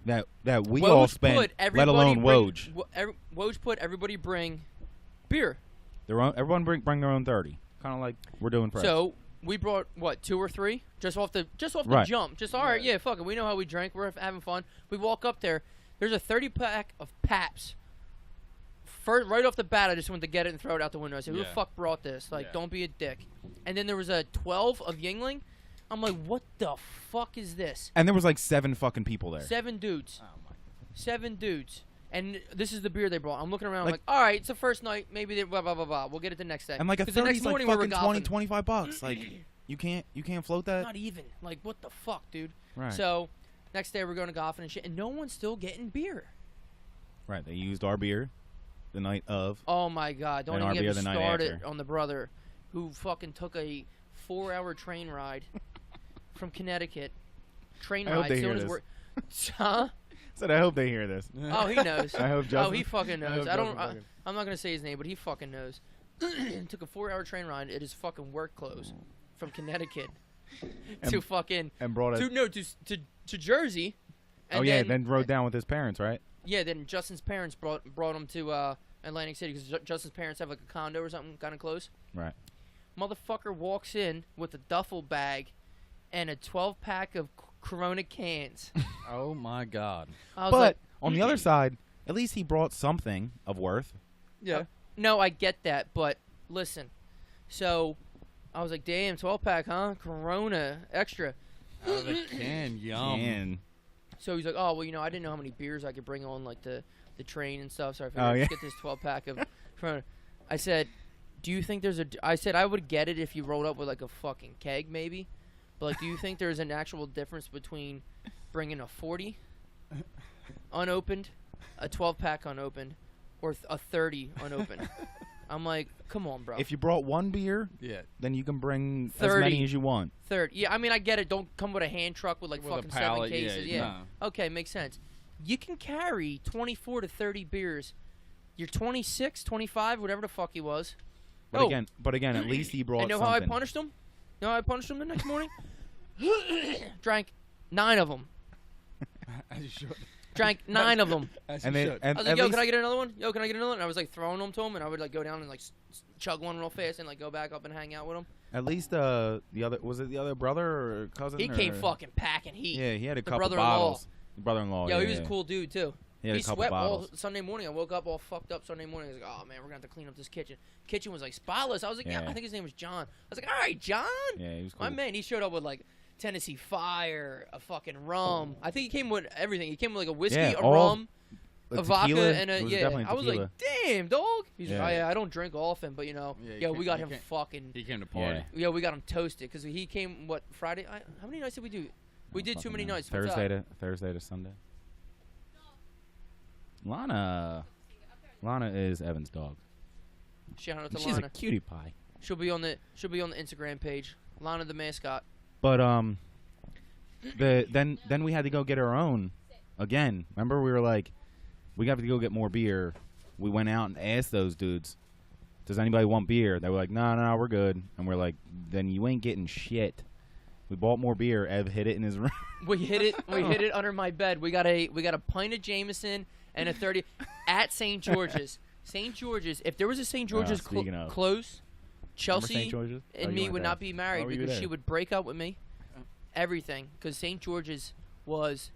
that we all spent, let alone Woj. Woj put everybody bring beer. Everyone bring their own 30, kind of like we're doing for us. So we brought what, 2 or 3, just off the Right. jump. Just all right, yeah, fuck it. We know how we drink. We're having fun. We walk up there. There's a 30-pack of Paps. First, right off the bat, I just wanted to get it and throw it out the window. I said, "Who the fuck brought this? Like, don't be a dick." And then there was a 12 of Yingling. I'm like, "What the fuck is this?" And there was like 7 fucking people there. 7 dudes. Oh my. 7 dudes. And this is the beer they brought. I'm looking around Like- like, all right, it's the first night. Maybe they blah, blah, blah, blah. We'll get it the next day. And like a 'Cause the 30's next like morning we were fucking golfing. 25 bucks. Like you can't float that. Not even. Like, what the fuck, dude? Right. So, next day we're going to golfing and shit. And no one's still getting beer. Right. They used our beer the night of. Oh, my God. Don't And even our get beer me the night started after. on the brother who fucking took a 4-hour train ride from Connecticut. Train I hope ride. they still hear in his this. work. Huh? Said I hope they hear this. Oh, he knows. I hope Oh, Justin. he fucking I knows. hope I don't. Justin fucking- I'm not gonna say his name, but he fucking knows. Took a 4-hour train ride at his fucking work clothes from Connecticut to fucking and brought it. to Jersey. And Oh yeah, then rode down with his parents, right? yeah. Then Justin's parents brought him to Atlantic City because Justin's parents have like a condo or something kind of close. Right. Motherfucker walks in with a duffel bag and a 12-pack of Corona cans. Oh my God. I was But like, on the other side, at least he brought something of worth. Yeah. no, I get that, but listen. So I was like, damn, 12-pack, huh? Corona extra. Out of the can, yum. And So he's like, oh, well, I didn't know how many beers I could bring on, like, the train and stuff, so I figured Oh, I'd yeah. just get this 12-pack of Corona. I said, do you think there's I said I would get it if you rolled up with, like, a fucking keg, maybe. But, like, do you think there's an actual difference between bringing a 40 unopened, a 12-pack unopened, or a 30 unopened? I'm like, come on, bro. if you brought one beer, Yeah. then you can bring 30. as many as you want. Third. Yeah, I mean, I get it. Don't come with a hand truck with, like, With a fucking pallet, 7 cases. yeah, Yeah. Okay, makes sense. You can carry 24 to 30 beers. You're 26, 25, whatever the fuck he was. But Oh. again, at least he brought And know something. how I punished him? You know how I punished him the next morning? Drank 9 of them. As you should. Drank 9 of them. As And you they should. and I was at like, yo, least, can I get another one? Yo, can I get another one? And I was like throwing them to him, and I would like go down and like chug one real fast and like go back up and hang out with him. at least the other brother or cousin? He came or- fucking packing heat. Yeah, he had a The couple brother-in-law. bottles. Brother-in-law. Yo, yeah, he was yeah. a cool dude too. He had He a couple swept bottles. all Sunday morning. I woke up all fucked up Sunday morning. I was like, oh man, we're gonna have to clean up this kitchen. Kitchen was like spotless. I was like, yeah, Yeah. I think his name was John. I was like, all right, John. Yeah, he was cool. My man, he showed up with like Tennessee Fire, a fucking rum. I think he came with everything. He came with like a whiskey, Yeah, a all- rum, A a vodka, tequila? and a It was yeah. definitely I was tequila. like, damn, dog. He's Yeah. like, oh, yeah, I don't drink often, but you know, Yeah, you yo, we can't- got you him can't- fucking. He came to party. Yeah. Yeah, we got him toasted because he came Friday. How many nights did we do? We did too many nights. What's up? Thursday to Sunday. Lana is Evan's dog. Shout out to She's Lana. a cutie pie. She'll be on the Instagram page. Lana the mascot. But then we had to go get our own again. Remember we were like, we got to go get more beer. We went out and asked those dudes, does anybody want beer? They were like, no, we're good. And we're like, then you ain't getting shit. We bought more beer. Ev hid it in his room. We hid it. We hid it under my bed. We got a pint of Jameson and a 30 at St. George's. St. George's. If there was a St. George's speaking of. close, Remember Chelsea St. George's? Oh, and you me weren't would there. not be married Oh, were you because she there? would break up with me. Everything, because St. George's was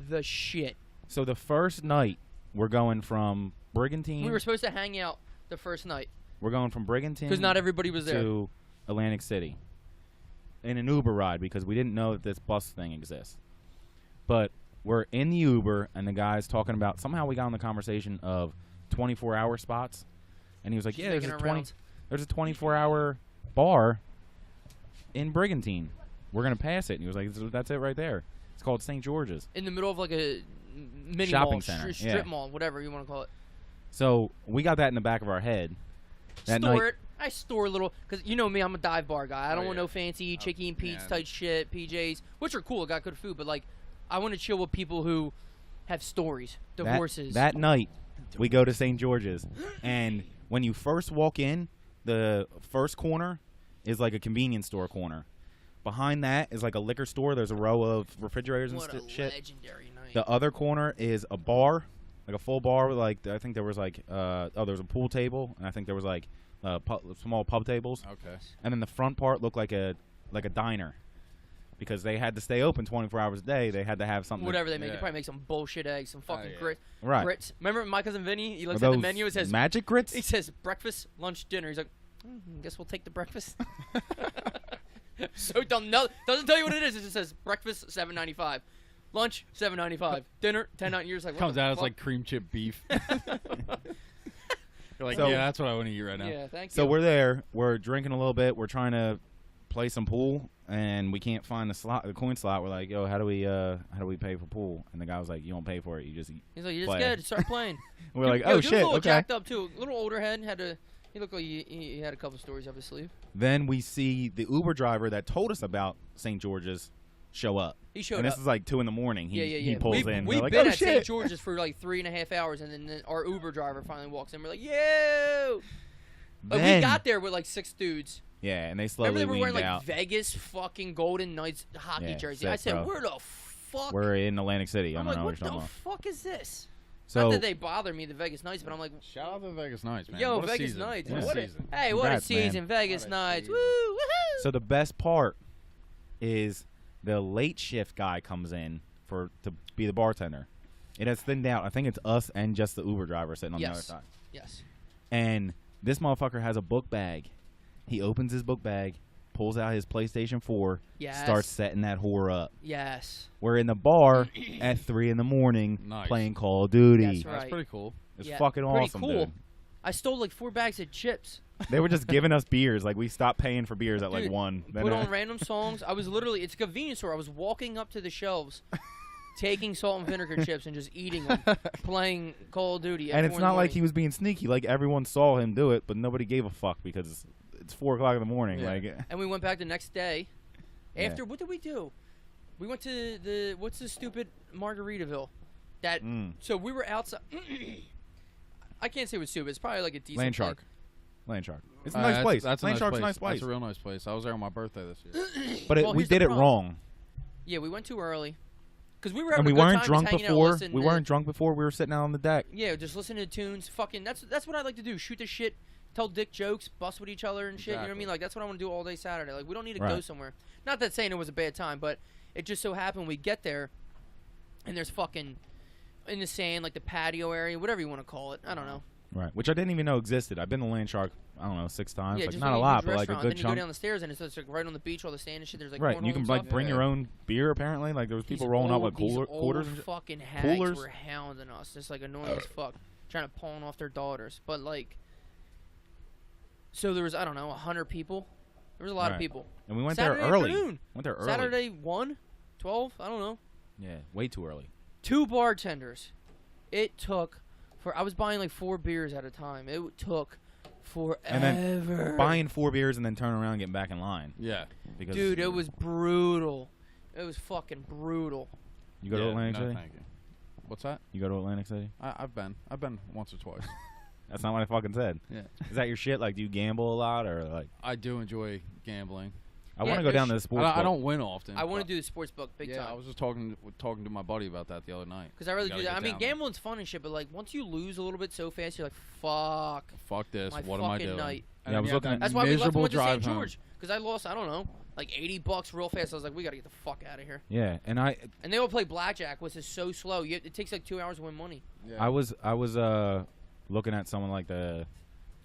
the shit. So the first night, we're going from Brigantine. We were supposed to hang out the first night We're going from Brigantine because not everybody was there. to Atlantic City in an Uber ride because we didn't know that this bus thing exists. But we're in the Uber, and the guy's talking about, somehow we got on the conversation of 24-hour spots, and he was like, She's yeah, there's making a her rounds. 24-hour bar in Brigantine. We're going to pass it. And he was like, that's it right there. It's called St. George's. In the middle of like a mini Shopping mall, center, strip yeah. mall, whatever you want to call it. So we got that in the back of our head. That Store night, it. I store a little, because you know me, I'm a dive bar guy. I don't Oh, want yeah. no fancy Chicky and Pete's yeah. type shit, PJs, which are cool, got good food, but like, I want to chill with people who have stories, divorces. That night, we go to St. George's, and when you first walk in, the first corner is like a convenience store corner. Behind that is like a liquor store. There's a row of refrigerators and What a shit. legendary night. The other corner is a bar, like a full bar with like I think there was like there was a pool table, and I think there was like small pub tables. Okay. And then the front part looked like a diner, because they had to stay open 24 hours a day. They had to have something. Whatever they make, they Yeah. probably make some bullshit eggs, some fucking Right. grits. Remember my cousin Vinny? He Are looks at the those menu. It says magic grits. He says breakfast, lunch, dinner. He's like, guess we'll take the breakfast. So dumb. No, doesn't tell you what it is. It just says breakfast $7.95, lunch $7.95, dinner $10.99. You're just like, what Comes the out as fuck? like cream chip beef. You're like, So- yeah, that's what I want to eat right now. Yeah, thank you. So we're there. We're drinking a little bit. We're trying to play some pool, and we can't find the coin slot. We're like, yo, how do we pay for pool? And the guy was like, you don't pay for it. You just. He's like, you're play. just good. Start playing. We're like, Yo, oh dude was shit, a little okay. jacked up too. A little older head. He looked like he had a couple stories up his sleeve. Then we see the Uber driver that told us about St. George's show up. He showed And up. this is like 2 a.m. He pulls we've, in. We've We're like, been oh at St. shit. George's for like 3.5 hours, and then our Uber driver finally walks in. We're like, yo! Like, we Then- got there with like 6 dudes. Yeah, and they slowly Remember they were wearing weaned like out. Vegas fucking Golden Knights hockey Yeah, jersey. sick, I said, bro. where the fuck? We're in Atlantic City. I I'm don't like, know what what you're the talking about. fuck is this? So Not that they bother me, the Vegas Knights, but I'm like, Shout out to Vegas Knights, man. yo, What a Vegas season. Knights. Yeah. What What a a, season. hey, what Congrats, a man. season, Vegas What a Knights. season. Woo, woohoo! So the best part is the late shift guy comes in to be the bartender. It has thinned out. I think it's us and just the Uber driver sitting on the other Yes. side. Yes. And this motherfucker has a book bag. He opens his book bag, pulls out his PlayStation 4, Yes. starts setting that whore up. Yes. We're in the bar at 3 a.m. Nice. playing Call of Duty. That's right. That's pretty cool. It's Yeah, fucking pretty awesome, cool. dude. I stole like 4 bags of chips. They were just giving us beers. Like, we stopped paying for beers at like Dude, 1. Then Put on random songs. I was literally, it's a convenience store. I was walking up to the shelves, taking salt and vinegar chips and just eating them, playing Call of Duty. and it's not like he was being sneaky. Like, everyone saw him do it, but nobody gave a fuck because it's 4 o'clock in the morning. Yeah. Like, And we went back the next day. Yeah. After, what did we do? We went to what's the stupid Margaritaville? That, so we were outside. I can't say it was stupid. It's probably like a decent Land place. Shark. Land Shark. It's a nice place. That's a Land nice Shark's place. a nice place. That's a real nice place. I was there on my birthday this year. But Well, we here's the did it problem. wrong. Yeah, we went too early. Because we were having And we a good weren't time drunk just hanging out, before. listening We to- weren't drunk before. We were sitting out on the deck. Yeah, just listening to tunes. Fucking, that's what I like to do. Shoot the shit, tell dick jokes, bust with each other and shit. You know what I Exactly. mean? Like, that's what I want to do all day Saturday. Like, we don't need to go Right. somewhere. Not that saying it was a bad time, but it just so happened we get there, and there's fucking, in the sand, like the patio area, whatever you want to call it. I don't know. Right. Which I didn't even know existed. I've been to Land Shark, I don't know, 6 times. Yeah, Like, just not like a lot, huge but like a restaurant. good Then you chunk. go down the stairs, and it's just like right on the beach, all the sand and shit. There's like Right. You cornhole can and like stuff. bring Yeah. your own beer, apparently. Like, there was people rolling up with These quarters old and shit. fucking hags Coolers. were hounding us, just like annoying as fuck, trying to pawn off their daughters. But like, so there was, I don't know, 100 people. There was a lot of Right. people. And we went Saturday there early. afternoon. Went there early. Saturday 1, 12, I don't know. Yeah, way too early. 2 bartenders. It took I was buying like 4 beers at a time. It took forever. And then buying 4 beers and then turning around and getting back in line. Yeah. Because Dude, it was brutal. It was fucking brutal. You go to Atlantic no, City? thank you. What's that? You go to Atlantic City? I've been once or twice. That's not what I fucking said. Yeah. Is that your shit? Like, do you gamble a lot or like? I do enjoy gambling. I Yeah, want to go down to there's- the sports. I book. don't win often. I want but- to do the sports book big yeah, time. I was just talking to my buddy about that the other night. Because I really Gotta do that. get I mean, down there. gambling's fun and shit, but like once you lose a little bit so fast, you're like, fuck Fuck this. my What fucking am I doing? night. And Yeah, I then was you have looking that at- That's why we left and miserable went to St. drive home. George. Because I lost, I don't know, like $80 real fast. I was like, we got to get the fuck out of here. Yeah, and I And they all play blackjack, which is so slow. It takes like 2 hours to win money. Yeah. I was looking at someone like the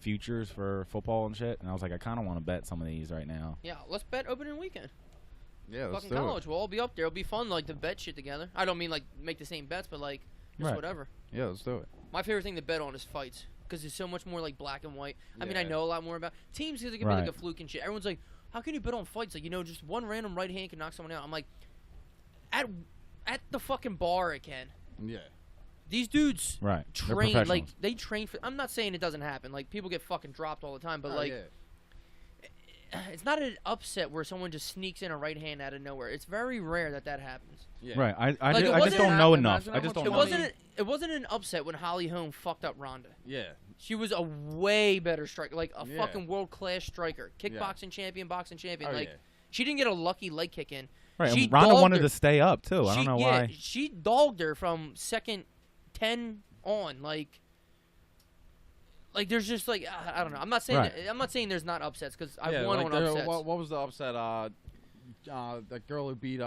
futures for football and shit, and I was like, I kind of want to bet some of these right now. Yeah, let's bet opening weekend. Yeah, let's Fucking do college. We'll all be up there. It'll be fun, like, to bet shit together. I don't mean, like, make the same bets, but, like, just Right. whatever. it. Yeah, let's do it. My favorite thing to bet on is fights. Because it's so much more, like, black and white. I mean, I Yeah. know a lot more about teams because it can be, like, Right. a fluke and shit. Everyone's like, how can you bet on fights? Like, you know, just one random right hand can knock someone out. I'm like, at the fucking bar it can. Yeah. These dudes Right. They're train, like, professionals. they train for. I'm not saying it doesn't happen. Like, people get fucking dropped all the time, but, Oh, like, yeah. it's not an upset where someone just sneaks in a right hand out of nowhere. It's very rare that happens. Yeah. Right. I Like, it just wasn't don't an know happen, enough. imagine I how just much don't It know. money- wasn't an upset when Holly Holm fucked up Ronda. Yeah. She was a way better striker, like a Yeah. fucking world class striker, kickboxing champion, boxing champion. Oh, like yeah. She didn't get a lucky leg kick in. Right, She and Ronda dogged wanted her. to stay up too. I don't know why. She dogged her from second 10 on. Like there's just like I don't know. I'm not saying Right. I'm not saying there's not upsets because I Yeah, won like on there- upsets. What was the upset? That girl who beat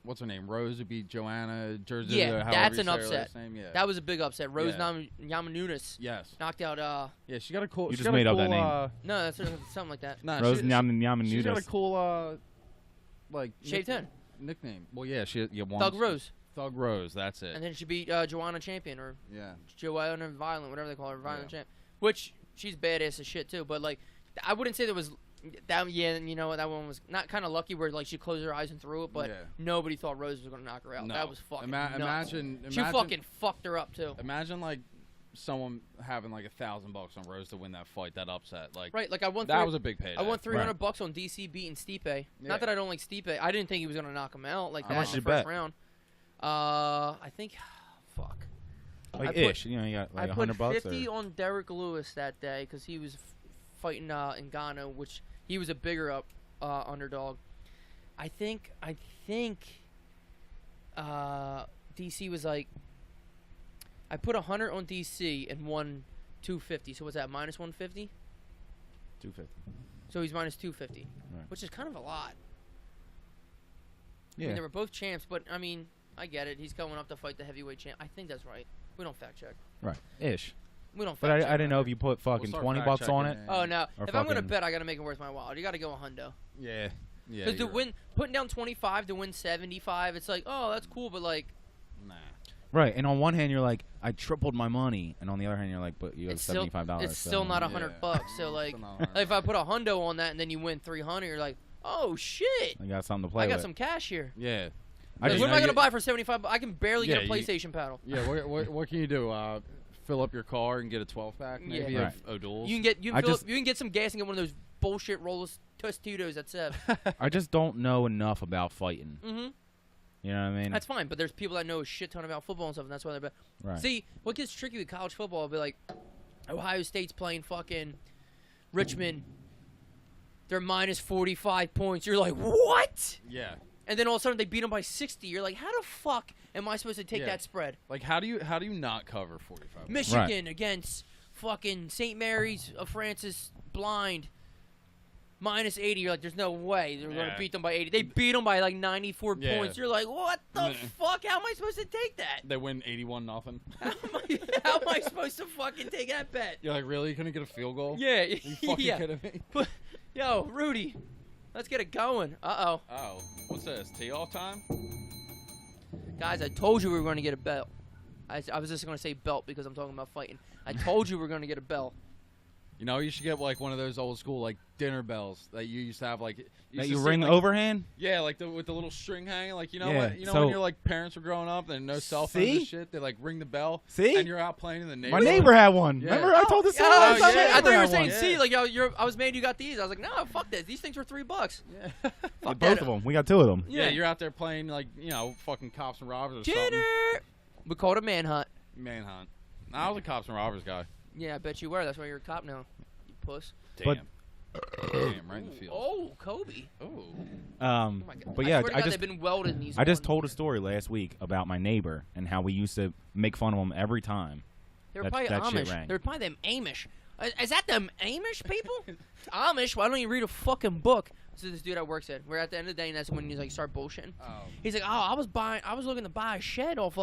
what's her name? Rose who beat Joanna Jersey. Yeah, however that's you an say her upset. last name, yeah. That was a big upset. Rose Yeah. Yamanunas Yes. knocked out. Yeah, she got a cool. You she just got a made up cool, that name. No, that's something like that. Nah, Rose she's got a Namanunas. cool like Shaved head. nickname. Well, yeah, Thug Rose, Thug Rose. That's it. and then she beat Joanna Champion or Yeah. Joanna Violent, whatever they call her, Violent Yeah. Champ. Which she's badass as shit too. But like, I wouldn't say there was that. Yeah, and you know what? That one was not kind of lucky where like she closed her eyes and threw it, but Yeah. nobody thought Rose was gonna knock her out. No. That was fucking nuts. Imagine. She fucking fucked her up too. Imagine like someone having like $1,000 on Rose to win that fight, that upset. Like Right, like I won. that was a big payday. I won $300 Right. on DC beating Stipe. Yeah. Not that I don't like Stipe. I didn't think he was gonna knock him out like How that much in did the you first bet? round. I think, fuck. Like I put- ish. You know, you got like I put $100 50 or on Derek Lewis that day because he was fighting in Ghana, which he was a bigger underdog. I think DC was like, I put 100 on DC and won 250. So what's that, minus 150? 250. So he's minus 250, Right. which is kind of a lot. I Yeah. mean, they were both champs, but I mean, I get it. He's going up to fight the heavyweight champ. I think that's right. We don't fact check. Right. Ish. We don't fact But check. I didn't know if you put fucking start $20 on it. fact-checking Oh no! Or If I'm gonna fucking- bet, I gotta make it worth my while. You gotta go a hundo. Yeah. Yeah. Because to you're win, putting down 25 to win 75, it's like, oh, that's cool, but like, right. Nah. Right. And on one hand, you're like, I tripled my money, and on the other hand, you're like, but you have it's still, $75. it's still not Yeah. $100. So like, Still not 100. if I put a hundo on that and then you win 300, you're like, oh shit, I got something to play I got with. some cash here. Yeah. I Like, just what am know I gonna you- buy for 75? I can barely get a Yeah, you- PlayStation paddle. Yeah. What can you do? Fill up your car and get a 12 pack maybe Yeah. of O'Doul's. You can I fill just- up, you can get some gas and get one of those bullshit rollers Tostitos at Sev. I just don't know enough about fighting. Mm-hmm. You know what I mean? That's fine, but there's people that know a shit ton about football and stuff, and that's why they're. right. See, what gets tricky with college football will be like, Ohio State's playing fucking Richmond. They're minus 45 points. You're like, what? Yeah. And then all of a sudden they beat them by 60. You're like, how the fuck am I supposed to take Yeah. that spread? Like how do you not cover 45? Michigan against fucking St. Mary's of Francis blind. Minus 80. You're like, there's no way they're going to Yeah. beat them by 80. They beat them by like 94 Yeah. points. You're like, what the Yeah. fuck? How am I supposed to take that? They win 81-0. How am I supposed to fucking take that bet? You're like, really? You couldn't get a field goal? Yeah, Are you fucking yeah. kidding me? Yo, Rudy, let's get it going. Uh-oh. Oh, what's this? Tee off time? Guys, I told you we were going to get a belt. I was just going to say belt because I'm talking about fighting. I told you we were going to get a belt. You know, you should get like one of those old school like dinner bells that you used to have like that used you to see, ring like, overhand? Yeah, like with the little string hanging, like you know Yeah, what you know so- when your like parents were growing up and no cell phones See? and shit, they like ring the bell See? and you're out playing in the My neighborhood. neighbor had one. Yeah. Remember I told this story? Oh, last time? shit. My I thought neighbor you were had saying one. C. Like, yo, I was mad you got these. I was like, no, fuck this. These things were $3. Yeah. Fuck Both that. of them. We got two of them. Yeah, you're out there playing like you know fucking cops and robbers or Dinner. something. We called it manhunt. Manhunt. Nah, I was a cops and robbers guy. Yeah, I bet you were. That's why you're a cop now. You puss. Damn. But- Damn, right in the field. Oh, Kobe. Oh. Oh my God. But yeah, I, swear to I God, just they've been welding these. I just ones. told a story last week about my neighbor and how we used to make fun of him every time. They were that- probably that shit Amish. rang. They were probably them Amish. Is that them Amish people? Amish? Why don't you read a fucking book? So this dude I works at. We're at the end of the day, and that's when he's like start bullshitting. Oh. He's like, oh, I was looking to buy a shed off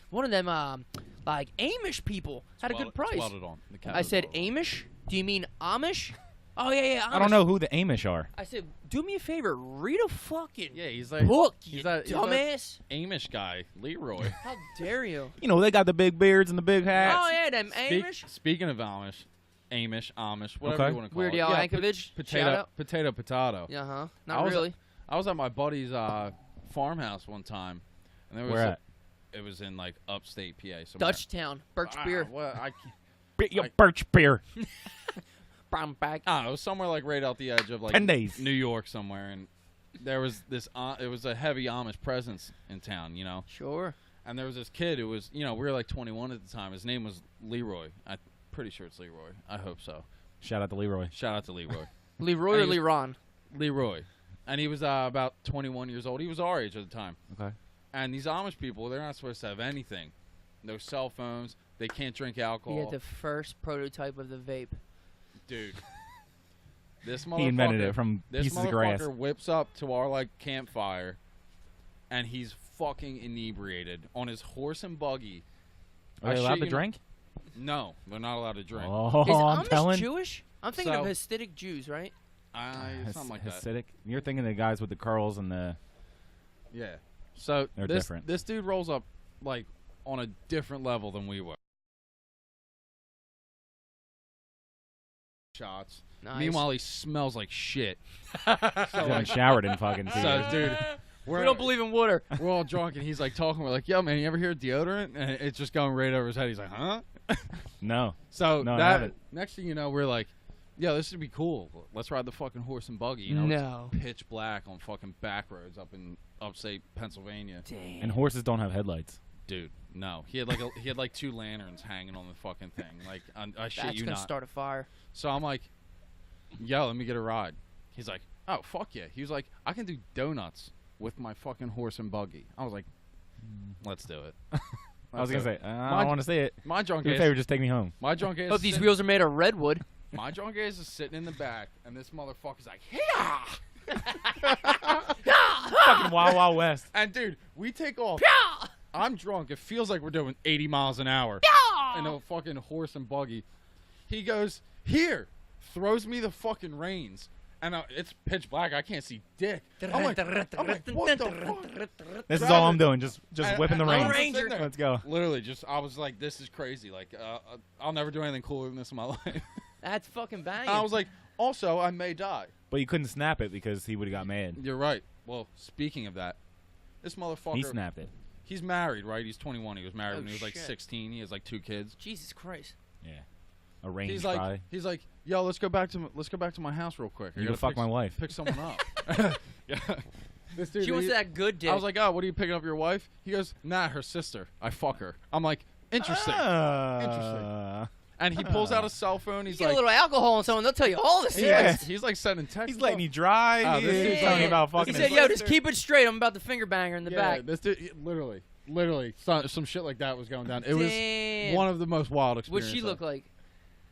one of them like Amish people. Had a good price. Welded on. The cat I was said, welded on. Amish? Do you mean Amish? Oh yeah, Amish. I don't know who the Amish are. I said, do me a favor, read a fucking Yeah, he's like book, he's you that- he's that- dumbass. Amish guy, Leroy. How dare you? You know, they got the big beards and the big hats. Oh yeah, them Amish. Speaking of Amish, Amish, whatever Okay. you want to call Weird it. Al Yeah, Yankovic. Shout potato, out. potato. Yeah, huh? I Not was- really. I was at my buddy's farmhouse one time, and there was Where at? it was in like upstate PA. Somewhere. Dutchtown, Birch beer, Well, I Your I- birch beer. brown bag. don't know, it was somewhere like right out the edge of like 10 days. New York somewhere, and there was this. It was a heavy Amish presence in town, you know. Sure. And there was this kid who was, you know, we were like 21 at the time. His name was Leroy. I'm pretty sure it's Leroy. I hope so. Shout out to Leroy. Shout out to Leroy. Leroy or I used- Leron? Leroy. And he was about 21 years old. He was our age at the time. Okay. And these Amish people, they're not supposed to have anything. No cell phones. They can't drink He alcohol. had the first prototype of the vape. Dude. This motherfucker. He invented it from This pieces of grass. motherfucker whips up to our like campfire, and he's fucking inebriated on his horse and buggy. Are they I allowed shit to you not- drink? No, they're not allowed to drink. Oh, Is I'm Amish telling. Jewish? I'm thinking of So- Hasidic Jews, right? Something like that. Hasidic. You're thinking of the guys with the curls and the. Yeah. So They're this different. this dude rolls up like on a different level than we were. Shots. Nice. Meanwhile, he smells like shit. He's haven't showered in fucking 2 So, years. dude, we don't believe in water. we're all drunk, and he's like talking. We're like, "Yo, man, you ever hear of deodorant?" And it's just going right over his head. He's like, "Huh?" No. So No, I that haven't. next thing you know, we're like, "Yo, this would be cool. Let's ride the fucking horse and buggy." You know, No. it's pitch black on fucking back roads up in upstate Pennsylvania. Damn. And horses don't have headlights. Dude, no, he had like 2 lanterns hanging on the fucking thing. Like, I shit That's you gonna not. start a fire. So I'm like, "Yo, let me get a ride." He's like, "Oh, fuck yeah." He was like, "I can do donuts with my fucking horse and buggy." I was like, "Let's do it." I was gonna say, I My- don't want to see it. My drunk Do me a ass. favor, just take me home. My drunk ass. Hope is these sitting- wheels are made of redwood. My drunk ass is sitting in the back, and this motherfucker's like, "Hey!" Fucking Wild Wild West. And dude, we take off. I'm drunk. It feels like we're doing 80 miles an hour in a fucking horse and buggy. He goes, "Here," throws me the fucking reins, and it's pitch black. I can't see dick. I'm like, what the fuck? This is Grab all it. I'm doing. Just whipping the And reins. I'm just Ranger. sitting there. Let's go. Literally, I was like, "This is crazy. Like, I'll never do anything cooler than this in my life." That's fucking banging. I was like, "Also, I may die." But you couldn't snap it because he would have got mad. You're right. Well, speaking of that, this motherfucker. He snapped it. He's married, right? He's 21. He was married Oh, when he was like shit. 16. He has like 2 kids. Jesus Christ. Yeah. A range He's probably. like, "Yo, let's go back to my house real quick. I You gotta go fuck pick my wife. Pick someone up." Yeah. This dude, She wants that good dick. I was like, "Oh, what are you picking up your wife?" He goes, "Nah, her sister. I fuck her." I'm like, "Interesting." Interesting. And he pulls out a cell phone. you He's get like, a little alcohol on someone, they'll tell you all the Yeah. secrets. he's like sending texts. He's letting you drive. Oh, this He's dude's telling you like- about He fucking said, his yo, just sister. keep it straight. I'm about to finger bang her in the yeah, back. this dude, literally, some shit like that was going down. It was Damn. one of the most wild What'd experiences. she look like?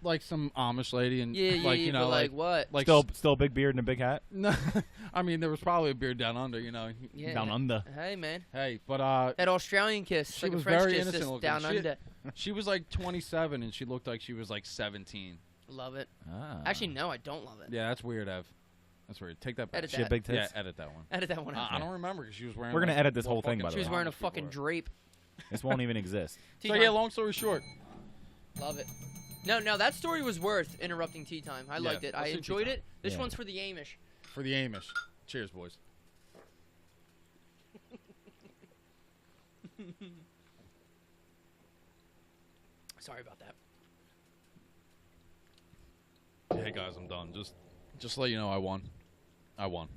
Like some Amish lady, and Yeah, like yeah, you know, but like what? like Still a big beard and a big hat. No, I mean there was probably a beard down under, you know. Yeah. Down under. Hey, man. Hey, but That Australian kiss. she like was a French very kiss, innocent just looking. down She- under. she was like 27, and she looked like she was like 17. Love it. Ah. Actually, no, I don't love it. Yeah, that's weird, Ev. That's weird. Take that back. Edit She had that. big Yeah, tits. edit that one. Edit that one out. I don't remember because she was wearing. We're gonna like, edit this what whole thing, fucking by the She was way. wearing a Amish people fucking wear. drape. This won't even exist. So Tea yeah, time. long story short, Love it. No, that story was worth interrupting tea time. I Yeah, liked it. let's I do tea enjoyed time. it. This Yeah. one's for the Amish. for the Amish. Cheers, boys. Sorry about that. Hey guys, I'm done. Just to let you know, I won. I won.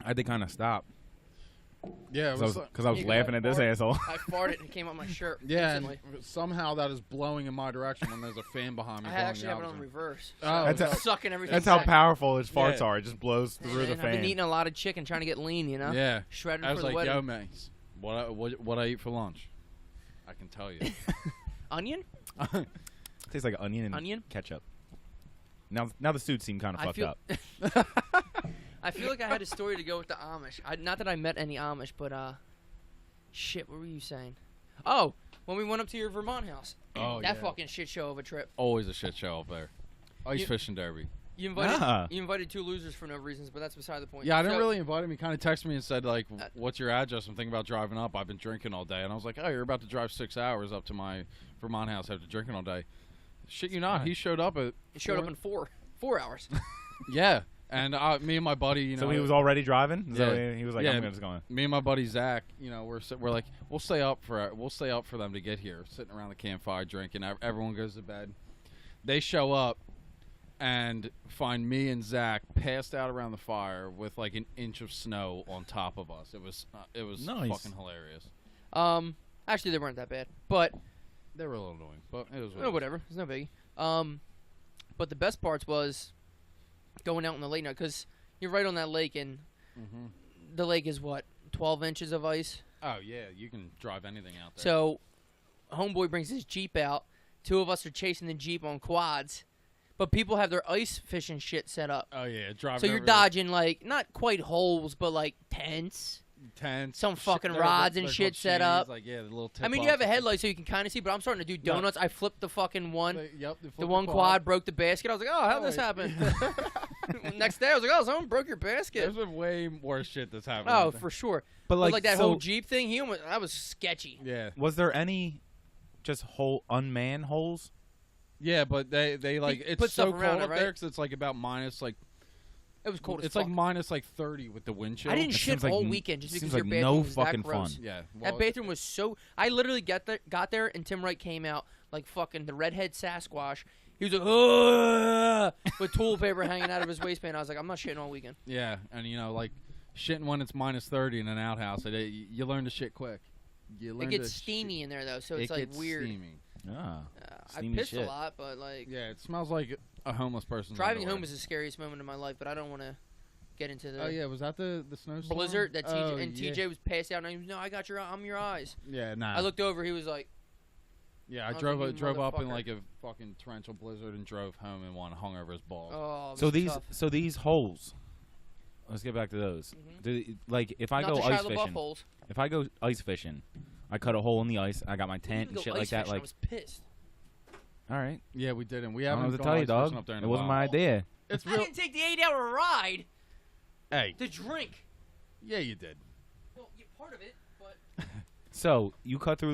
I had to kind of stop Yeah, because I was You laughing got at this bored. asshole. I farted and it came on my shirt. yeah. And instantly. somehow that is blowing in my direction when there's a fan behind me. I blowing actually the have it on opposite. reverse. Oh, That's okay. how- Sucking everything That's how back. powerful his farts Yeah. are. It just blows Hey, through the man, I've been fan. eating a lot of chicken trying to get lean, you know? Yeah. Shredded I for was the like, wedding. yo, mates, what I eat for lunch? I can tell you. Onion? Tastes like onion and Onion? ketchup. Now the suits seem kind of I fucked feel- up. I feel like I had a story to go with the Amish. Not that I met any Amish, but shit, what were you saying? Oh, when we went up to your Vermont house. Oh, That yeah. fucking shit show of a trip. Always a shit show up there. Ice You- fishing derby. You invited Ah. you invited 2 losers for no reasons, but that's beside the point. Yeah, I didn't So- really invite him. He kind of texted me and said, like, what's your address? I'm thinking about driving up. I've been drinking all day. And I was like, oh, you're about to drive 6 hours up to my Vermont house after drinking all day. Shit you not. Right. He showed up at... He showed up in 4 hours. Yeah. And me and my buddy, you know... So he was already driving. So Yeah. he was like, Yeah. "I'm just going." Me and my buddy Zach, you know, we're like, we'll stay up for them to get here, sitting around the campfire drinking. Everyone goes to bed. They show up and find me and Zach passed out around the fire with like an inch of snow on top of us. It was Nice. fucking hilarious. Actually, they weren't that bad, but They were a little annoying, but it was whatever. It's no biggie. But the best parts was going out in the late night because You're right on that lake, and the lake is what, 12 inches of ice. Oh yeah, you can drive anything out there. So, homeboy brings his Jeep out. 2 of us are chasing the Jeep on quads, but people have their ice fishing shit set up. Oh yeah, driving. So you're over dodging like not quite holes, but like tents. Some fucking rods and shit set up. Like, yeah, the little I mean, you have a headlight so you can kind of see, but I'm starting to do donuts. I flipped the fucking one. The one quad broke the basket. I was like, oh, how'd this happen? Next day, I was like, oh, someone broke your basket. There's been way worse shit that's happened. Oh, for sure. But like that whole Jeep thing, that was sketchy. Yeah. Was there any just whole unmanned holes? Yeah, but they like it's put so stuff around cold it, up right? there because it's like about minus like. It was cold as It's fuck. like minus like 30 with the wind chill. I didn't It shit seems like all weekend just because seems your like bathroom no was fucking that gross. fun. Yeah. That bathroom was so. I literally got there, and Tim Wright came out like fucking the redhead Sasquatch. He was like, "Ugh," with toilet paper hanging out of his waistband. I was like, I'm not shitting all weekend. Yeah, and like shitting when it's minus 30 in an outhouse, you learn to shit quick. It gets steamy in there though, so it's like gets weird. Steamy. Ah, I steamy pissed shit. a lot, but like Yeah, it smells like a homeless person's driving underwear. home is the scariest moment of my life. But I don't want to get into the Oh yeah, was that the snowstorm? blizzard that TJ and yeah. TJ was passed out. And he was, no, I'm your eyes. Yeah, nah. I looked over. He was like, Yeah, I I was drove like, "You drove up in motherfucker." like a fucking torrential blizzard and drove home in one, hung over his balls. oh. So this is tough. these holes. Let's get back to those. Like if I Not go the ice Shia LaBeouf fishing, holes. if I go ice fishing, I cut a hole in the ice. I got my We didn't tent even and go shit ice like that. fishing. I Like, was pissed. all right, Yeah, we didn't. We I don't haven't know what to gone tell you, ice dog. fishing up there in It a wasn't while. my idea. It's I real. didn't take the 8-hour ride Hey, to drink. yeah, you did. Well, you're part of it, but So you cut the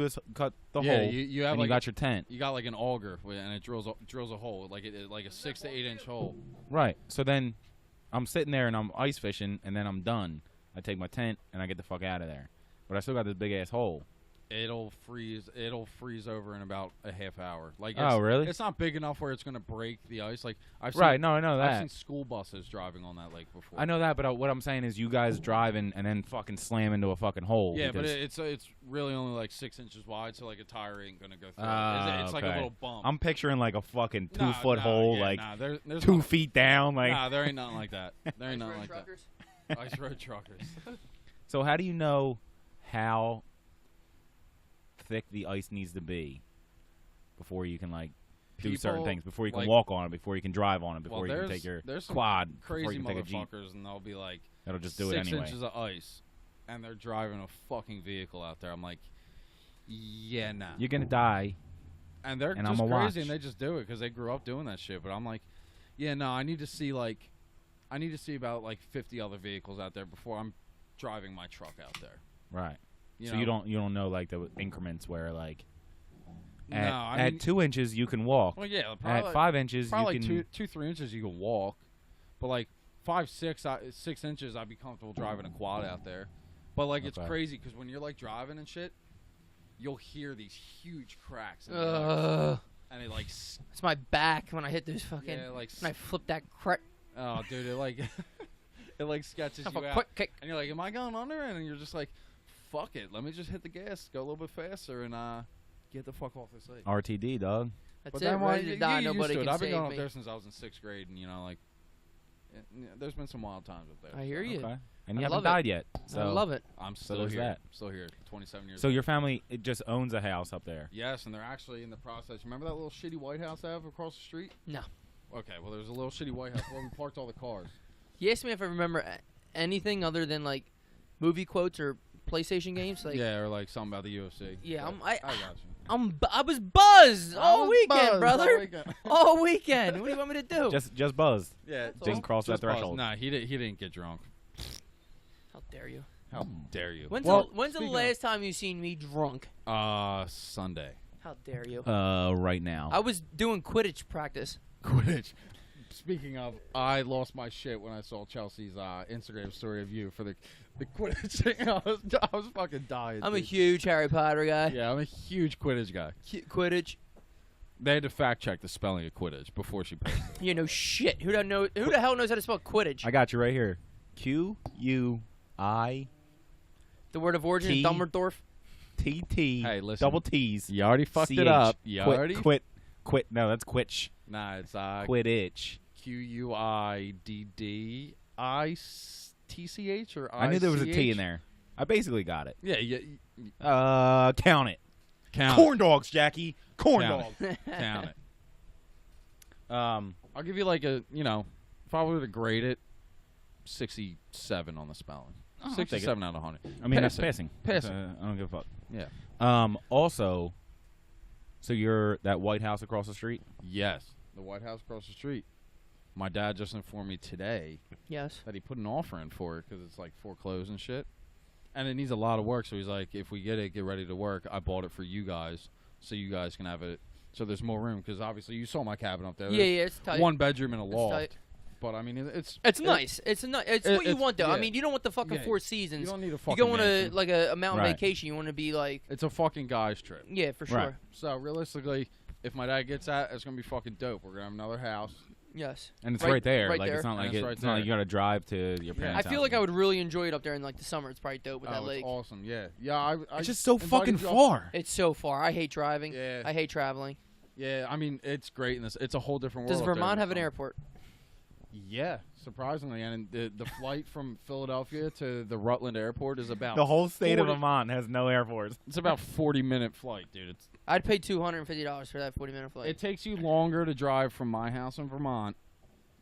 Yeah, hole, you have and like you got your tent. you got like an auger and it drills a hole like like a 6 to 8 inch hole. Right. So then I'm sitting there and I'm ice fishing, and then I'm done. I take my tent and I get the fuck out of there. But I still got this big ass hole. It'll freeze over in about a half hour. Like Oh, really? It's not big enough where it's gonna break the ice. Like I've seen, Right. No, I know I've that. seen school buses driving on that lake before. I know that, but what I'm saying is you guys drive and then fucking slam into a fucking hole. Yeah, but because it's really only like 6 inches wide, so like a tire ain't gonna go through. Ah, It's like a okay. little bump. I'm picturing like a fucking 2 Nah, foot nah, hole, yeah, like nah, there's 2 not- feet down. Like, Nah, there ain't nothing like that. There ain't Ice nothing road like truckers. that. Ice road truckers. so how do you know how thick the ice needs to be before you can like do certain People, things? Before you can like- walk on it, before you can drive on it, Well, before you can take your there's some quad, before crazy you can take a jeep. motherfuckers, and they'll be like That'll just do it 6 anyway. inches of ice, and they're driving a fucking vehicle out there. I'm like, yeah, nah. You're gonna die. And they're and just I'ma crazy, and watch. they just do it because they grew up doing that shit. But I'm like, yeah, no, I need to see about like 50 other vehicles out there before I'm driving my truck out there. Right. You So know? you don't know like the increments where like No, at, I at mean- 2 inches you can walk. Well, yeah, At probably 5 inches you probably can. like 2-3 inches you can walk, but like 6 inches I'd be comfortable driving a quad out there. But like it's Okay. crazy because when you're like driving and shit, you'll hear these huge cracks, in the ice, and it like It's my back when I hit those fucking. yeah, like When I flip that crack. oh dude, it like it like sketches Have you a out, quick kick. and you're like, am I going under? And you're just like, fuck it, let me just hit the gas, go a little bit faster, and get the fuck off this lake. RTD, dog. That's But it. then when Ready to die. you get used Nobody to it. can I've been save going up me. there since I was in 6th grade, and like, there's been some wild times up there. I hear you. Okay. And I you haven't love it. died yet. So I love it. I'm still there's here. that. Still here. 27 years. So old. your family it just owns a house up there. Yes, and they're actually in the process. Remember that little shitty White House I have across the street? No. Okay, well, there's a little shitty White House where we parked all the cars. You asked me if I remember anything other than like movie quotes or PlayStation games. Like, Yeah, or like something about the UFC. Yeah, But I got you. I was buzzed I all was weekend, buzzed brother. all weekend. All weekend. What do you want me to do? Just buzzed. Yeah, That's Didn't cross that just buzzed. threshold. Nah, he didn't get drunk. How dare you? How dare you? When's Well, when's the speaking last time you seen me drunk? of, Sunday. How dare you? Right now. I was doing Quidditch practice. Quidditch. Speaking of, I lost my shit when I saw Chelsea's Instagram story of you for the Quidditch thing. I was fucking dying. I'm a dude. huge Harry Potter guy. Yeah, I'm a huge Quidditch guy. Quidditch. They had to fact check the spelling of Quidditch before she posted it. You know shit. Who the hell knows how to spell Quidditch? I got you right here. Q-U-I-T-T. The word of origin, T- Dumbledore. Hey, listen. Double T's. You already fucked it CH. up. You Quit, already quit. No, that's Quitch. Nah, it's Quidditch. Q-U-I-D-D ITCH or I knew there was a T ICH? in there. I basically got it. Yeah, yeah. Count it. Count Corn dogs, Jackie. Corn Count dogs. it. Count it. I'll give you like a, if I were to grade it, 67 on the spelling. Oh, I'll take 67 out of 100. I mean, that's Passing. passing. Passing. I don't give a fuck. Yeah. Also, so you're that White House across the street? Yes. The White House across the street. My dad just informed me today Yes. that he put an offer in for it because it's like foreclosed and shit. And it needs a lot of work, so he's like, if we get it, get ready to work. I bought it for you guys, so you guys can have it. So there's more room, because obviously you saw my cabin up there. Yeah, There's yeah, it's tight. one bedroom and a It's loft. tight. But I mean, it's Nice. It's what you it's- want though. I yeah. mean, you don't want the fucking Yeah, Four You Seasons. don't need a You fucking go on mansion. a mountain Right. vacation. You want to be like, It's a fucking guy's trip. yeah, for sure. Right. So realistically, if my dad gets that, it's gonna be fucking dope. We're gonna have another house. Yes. And it's Right- right there. right like there. it's not like And it's right it's not like there. you got to drive to your Yeah. parents' I feel house. like I would really enjoy it up there in like the summer. It's probably dope with that Oh, lake. it's awesome. Yeah, yeah. I It's just so invited fucking you up- far. It's so far. I hate driving. Yeah. I hate traveling. Yeah, I mean, it's great in this. It's a whole different world. Does up there in Vermont the have an summer. airport? Yeah, surprisingly, and the flight from Philadelphia to the Rutland Airport is about The whole state of 40 Vermont has no Air Force. It's about 40-minute flight, dude. I'd pay $250 for that 40-minute flight. It takes you longer to drive from my house in Vermont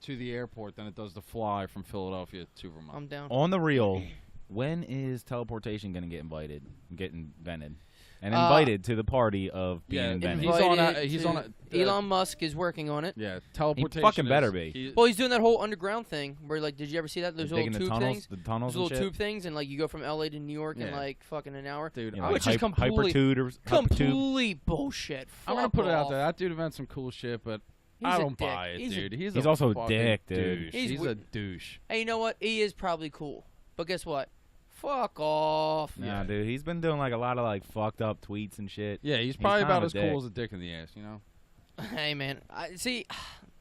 to the airport than it does to fly from Philadelphia to Vermont. I'm down. On the real, when is teleportation going to get invented? And invited to the party of being yeah, invented. he's on a- Invited he's to- on a- Elon Musk is working on it. Yeah, teleportation. fucking is- better be. he- Well, he's doing that whole underground thing where, like, did you ever see that? Those little Digging tube the tunnels, things. the tunnels Those little and shit. tube things, and like you go from LA to New York in Yeah. like fucking an hour. dude, You I- know, Which like is complete- hypertube. Complete bullshit. I'm gonna Fuck put it out off. there. That dude invents some cool shit, but He's I a don't dick. buy it, He's a- dude. He's also a fucking dick, dude. douche. He's He's a wi- douche. Hey, you know what? He is probably cool, but guess what? Fuck off. Nah, Yeah. dude, he's been doing like a lot of like fucked up tweets and shit. Yeah, he's probably kinda about a as dick. cool as a dick in the ass, you know. Hey, man. I see.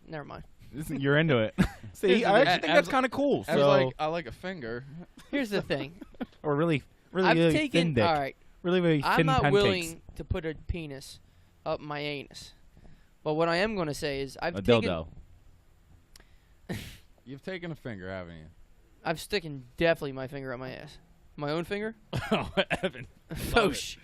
Never mind. You're into it. See, Here's the I thing. actually think As- that's kind of cool. I was So, like, I like a finger. Here's the thing. or really I've thin taken. dick. All right. Really I'm thin not pancakes. willing to put a penis up my anus, but what I am going to say is A dildo. You've taken a finger, haven't you? I've sticking definitely my finger up my ass. My own finger? Oh, Evan. Faux show.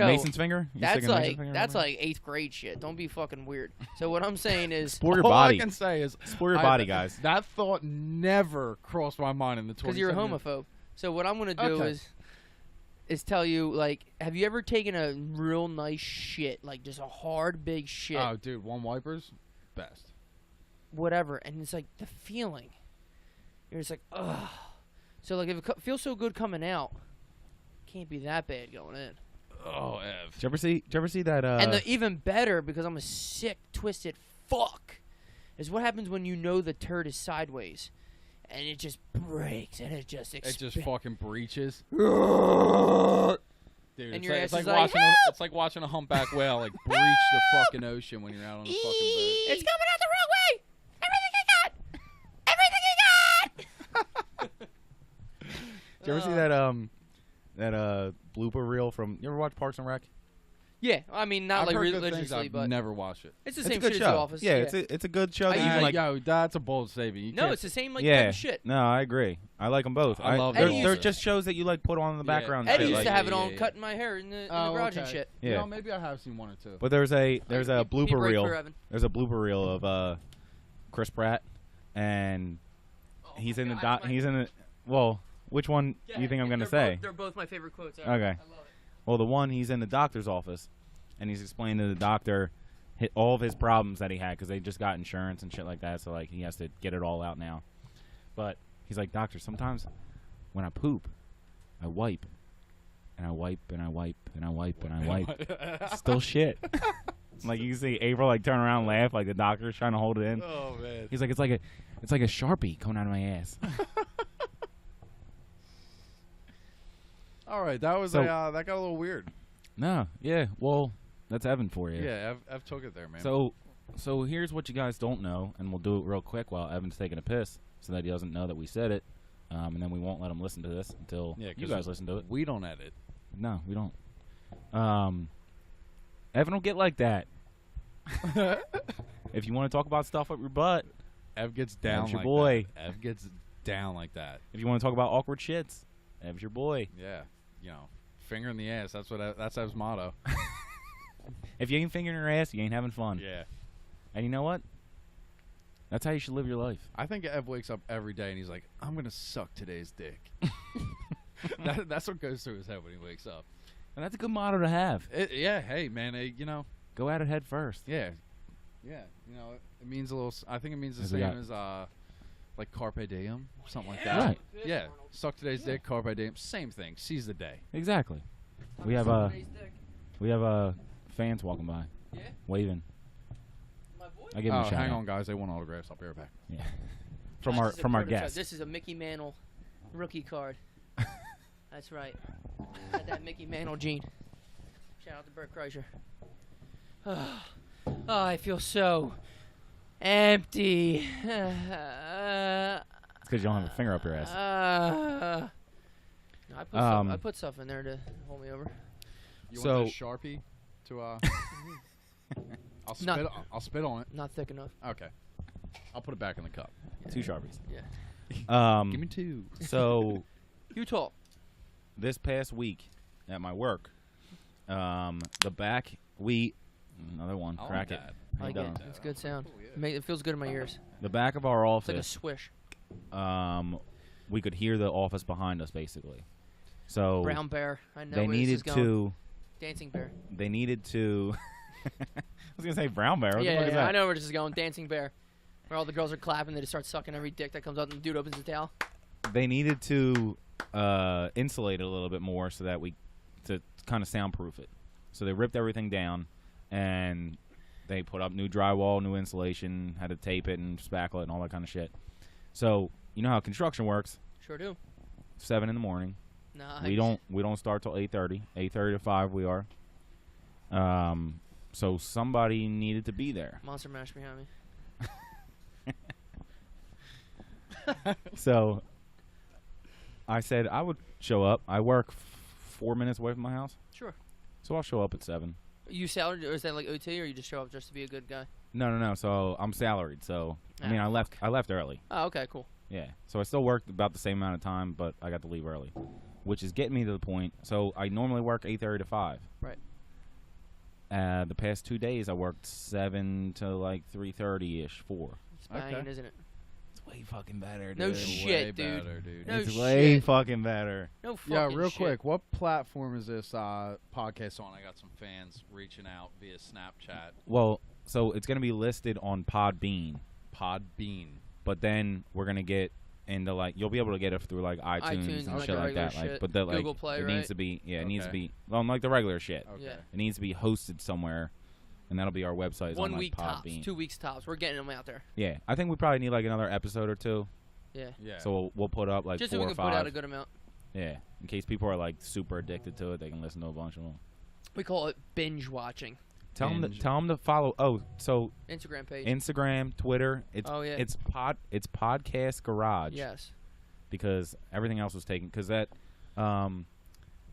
Mason's finger. You That's sticking Mason's like finger that's up like 8th grade shit. Don't be fucking weird. So what I'm saying is, Explore your All body. I can say is, Explore your I- body, guys. That thought never crossed my mind in the 20 because you're a homophobe. So what I'm gonna do Okay. is tell you, like, have you ever taken a real nice shit, like just a hard big shit, Oh, dude, one wipers, best. whatever, and it's like the feeling. You're just like, ugh. So like if it feels so good coming out, can't be that bad going in. Oh, Ev. Did you ever see that? And the even better, because I'm a sick, twisted fuck, is what happens when you know the turd is sideways, and it just breaks and it just It just expands. fucking breaches. Dude, And it's your like, ass it's like is like, watching it's like watching a humpback whale like breach the fucking ocean when you're out on the fucking boat. It's coming out the wrong way. Everything I got. Everything I got. Did you ever see that blooper reel from? You ever watch Parks and Rec? Yeah, I mean not I've like heard good things, religiously, I've but never watched it. it's the It's same a good shit show. as The Office. Yeah, it's a good show. That you can, like, yo, that's a bold statement. You no, can't- it's the same like yeah. type of shit. No, I agree. I like them both. I love they're, those. they're just shows that you like put on in the Yeah. background. Eddie shit, used like, to have it yeah, on yeah. cutting my hair in the Oh, garage and okay. shit. You Yeah. know, maybe I have seen one or two. But there's a Give me blooper a break reel. for Evan. There's a blooper reel of Chris Pratt, and he's in the doc. He's in the. Well, which one do you think I'm gonna say? They're both my favorite quotes ever. Okay. I love it. Well, the one he's in the doctor's office, and he's explaining to the doctor all of his problems that he had because they just got insurance and shit like that. So like he has to get it all out now. But he's like, doctor, sometimes when I poop, I wipe, and I wipe, and I wipe, and I wipe, and I wipe. Still shit. Like you can see April like turn around and laugh like the doctor's trying to hold it in. Oh man. He's like, it's like a Sharpie coming out of my ass. All right, that was So- that got a little weird. No, yeah, well, that's Evan for you. Yeah, I've took it there, man. So here's what you guys don't know, and we'll do it real quick while Evan's taking a piss, so that he doesn't know that we said it, and then we won't let him listen to this until Yeah, you 'cause guys listen to it. we don't edit. No, we don't. Evan will get like that. If you want to talk about stuff up your butt, Ev gets down Ev's your like boy. that. Ev gets down like that. If you want to talk about awkward shits, Ev's your boy. Yeah, you know, finger in the ass. That's Ev's motto. If you ain't fingering your ass, you ain't having fun. Yeah. And you know what? That's how you should live your life. I think Ev wakes up every day and he's like, I'm gonna suck today's dick. That's what goes through his head when he wakes up. And that's a good motto to have. Yeah, hey man, you know, Go at it head first. yeah, you know, it means a little. I think it means the As we same got- as like carpe diem, something like Yeah. that. Right. Yeah, suck today's dick, carpe diem, same thing. Seize the day. Exactly. We have fans walking by, Yeah, waving. my boy. I give them a shout hang out. on, guys. They want autographs. I'll be right back. Yeah. This is a From our prototype. guests. This is a Mickey Mantle rookie card. That's right. Got that Mickey Mantle gene. Shout out to Bert Kreischer. Oh, I feel so empty. It's because you don't have a finger up your ass. I put stuff in there to hold me over. You So- want this Sharpie to I'll spit. Not- I'll spit on it. Not thick enough. Okay. I'll put it back in the cup. 2 Sharpies. Yeah. Give me 2. So You talk. this past week at my work, the back another one. I like Crack it. that. I like How you it. doing? It's a good sound. Oh, yeah. It feels good in my ears. The back of our It's like a office, swish. we could hear the office behind us basically. So Brown bear. I know they where this is needed going. to. Dancing bear. They needed to. I was gonna say brown bear. What the Yeah, fuck is yeah, that? I know where this is going. Dancing bear. Where all the girls are clapping, they just start sucking every dick that comes out, and the dude opens his tail. They needed to insulate it a little bit more so that to kind of soundproof it. So they ripped everything down, and they put up new drywall, new insulation, had to tape it and spackle it and all that kind of shit. So you know how construction works. Sure do. 7 in the morning. Nice. We don't start till 8:30. 8:30 to 5 we are. So somebody needed to be there. Monster Mash behind me. So I said I would show up. I work 4 minutes away from my house, Sure. so I'll show up at 7. You salaried, or is that like OT, or you just show up just to be a good guy? No. So I'm salaried. So I mean, Ah. I left early. Oh, okay, cool. Yeah. So I still worked about the same amount of time, but I got to leave early, which is getting me to the point. So I normally work 8:30 to 5. Right. The past 2 days I worked 7 to like 3:30 ish, 4. It's banging, Okay. isn't it? It's way fucking better, dude. No Way shit, dude. better, dude. No It's way shit. fucking better. No fucking Yeah, real shit. quick. What platform is this podcast on? I got some fans reaching out via Snapchat. Well, so it's gonna be listed on Podbean, Podbean. but then we're gonna get into like you'll be able to get it through like iTunes, iTunes and and, like, shit the like that. regular Like, shit. but that like Google Play, it right? needs to be it needs to Okay. be well like the regular shit. Okay. Yeah. It needs to be hosted somewhere, and that'll be our website. 1 on, like, week tops, Podbean. 2 weeks tops. We're getting them out there. Yeah, I think we probably need like another episode or 2. Yeah. Yeah. So we'll put up like Just so 4 we or can 5. put out a good amount. Yeah, in case people are like super addicted to it, they can listen to a bunch of them. We call it binge watching. Tell them Binge. to follow. Oh, so Instagram page. Instagram, Twitter. It's Oh, yeah. it's podcast garage. Yes. Because everything else was taken. Because that,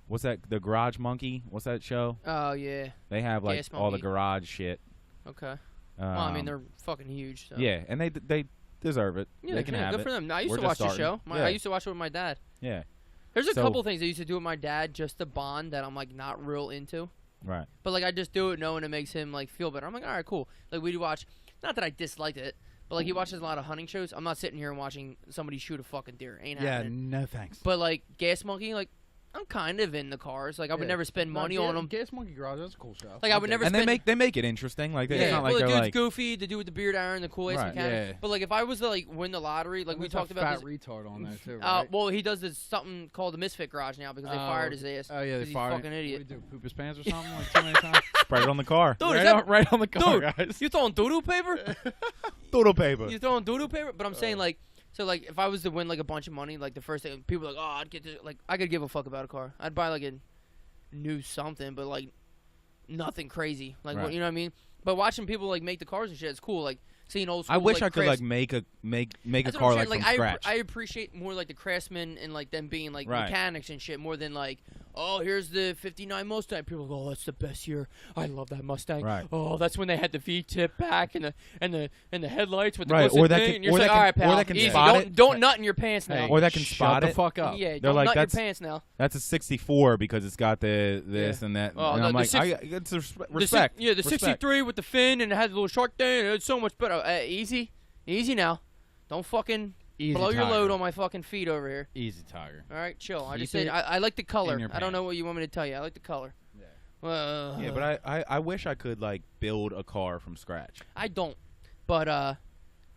what's that? The Garage Monkey. What's that show? Oh, yeah. They have like Gas all the Monkey. garage shit. Okay. Well, I mean, they're fucking huge. So. yeah, and they deserve it. Yeah, they can have good it. for them. I used We're to just watch the starting. show. Yeah. I used to watch it with my dad. Yeah, There's a So- couple things I used to do with my dad just to bond that I'm like not real into. right. But like I just do it knowing it makes him like feel better. I'm like, all right, cool. Like we'd watch, not that I disliked it, but like he watches a lot of hunting shows. I'm not sitting here and watching somebody shoot a fucking deer. Ain't Yeah, happening. no thanks. But like Gas Monkey, like I'm kind of in the cars. Like I would never spend money on them. Gas Monkey Garage, that's a cool show. Like I would never And spend. they make it interesting. Like yeah, it's not like well, the they're dude's like goofy. The dude with the beard iron, the cool ass Right, mechanic. yeah. But like if I was to like win the lottery, like we There's a talked about fat this. retard on there too, right? Well, he does this something called the Misfit Garage now because they fired his ass. Oh yeah, 'cause they he's fired. fucking idiot. What do you do? Poop his pants or something like too many times? spread it on the car. Dude, right, is that, on, right on the car, dude, guys. you throwing doodoo paper? Doodle paper. You throwing doodoo paper? But I'm saying like, so like if I was to win like a bunch of money, like the first thing people are like, oh, I'd get this. Like I could give a fuck about a car. I'd buy like a new something, but like nothing crazy. Like Right. you know what I mean? But watching people like make the cars and shit, it's cool. Like seeing old school. I wish like, I could crafts- like make a That's what car I'm like saying. from scratch. I appreciate more like the craftsmen and like them being like Right. mechanics and shit more than like, oh, here's the '59 Mustang. People go, oh, that's the best year. I love that Mustang. Right. Oh, that's when they had the V-tip back and the headlights with the Right, glisten or that thing. can- And you're or like, that can- all right, pal, or that can easy. spot it. Don't nut in your pants now. Hey, Or that can shut spot the it. fuck up. Yeah, They're don't like, nut in your that's- pants now. That's a 64 because it's got this and that. Oh, and the- I'm the like, six- it's a The respect. the Respect. 63 with the fin and it had the little shark thing. It's so much better. Easy now. Don't fucking Easy, blow your Tiger. load on my fucking feet over here. Easy, Tiger. All right, chill. I Keep just said it I like the color. in your I don't know pants. what you want me to tell you. I like the color. Yeah. Yeah, but I wish I could like build a car from scratch. I don't. But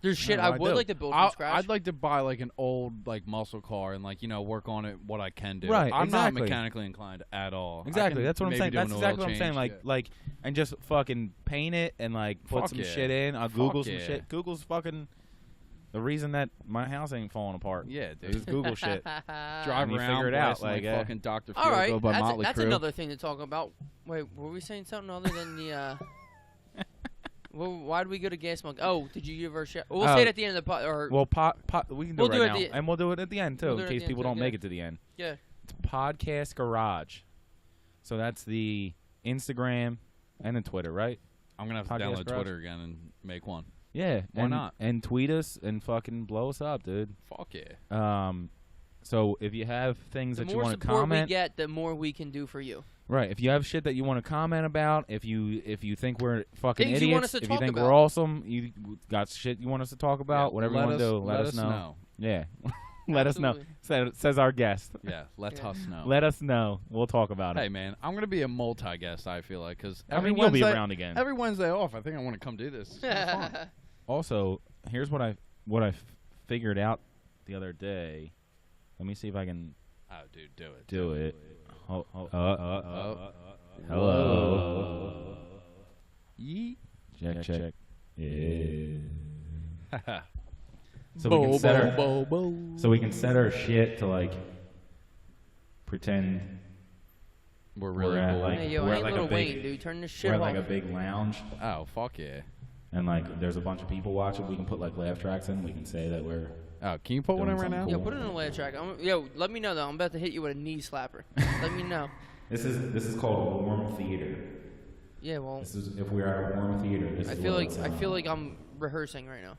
there's shit No, I I would do. like to build from scratch. I'd like to buy like an old like muscle car and like work on it what I can do. Right, I'm exactly. not mechanically inclined at all. I Exactly. can That's what I'm maybe saying. do That's an oil exactly what I'm saying. change, Like, and just fucking paint it and like put Fuck some yeah. shit in. I'll Fuck Google some yeah. shit. Google's fucking the reason that my house ain't falling apart. Yeah, dude. It's Google shit. Drive And you around, figure it out, blasting, like, like fucking Dr. All right, Feelgood by that's, Motley that's Crue. another thing to talk about. Wait, were we saying something other than the? Well, why did we go to Gas Monk? Oh, did you give her a shout? We'll say it at the end of the pod. Or Well, we can do We'll it do right it now, at the- and we'll do it at the end too, We'll do in it at case the end, people too, don't yeah. make it to the end. yeah, It's Podcast Garage. So that's the Instagram and the Twitter, right? I'm gonna have to Podcast download Garage. Twitter again and make one. Yeah. Why and, not? And tweet us and fucking blow us up, dude. Fuck yeah. So if you have things the that you more want to support we comment, get, the more we can do for you. right? If you have shit that you want to comment about, if you think we're fucking Things you want us idiots, to if you talk think about. we're awesome, you got shit you want us to talk about, Yeah, whatever you want to do, let us know. know. Yeah, let us know. Absolutely. Says our guest. Yeah, let Yeah. us know. Let us know. We'll talk about Hey it. man, I'm gonna be a multi-guest. I feel like because I mean, you'll be around again. Every Wednesday off, I think I want to come do this. It's kinda fun. Also, here's what I figured out the other day. Let me see if I can Oh, dude, do it. do it. Oh. Hello. Yeet. Check. Yeah. So Bo, we can set our bo, bo. so we can set our shit to like pretend We're really at, cool. like, Hey, yo, we're I at ain't like a Lil big- Wayne, dude. Turn this shit we're at off. like a big lounge Oh, fuck yeah. and like there's a bunch of people watching. We can put like laugh tracks in. We can say that we're Oh, can you put one in Doing right now? something Yo, put it in a layer track. Yo, let me know though. I'm about to hit you with a knee slapper. Let me know. this is called warm theater. Yeah, well, This is if we're at a warm theater. This I is feel what like it's, I feel like I'm rehearsing right now.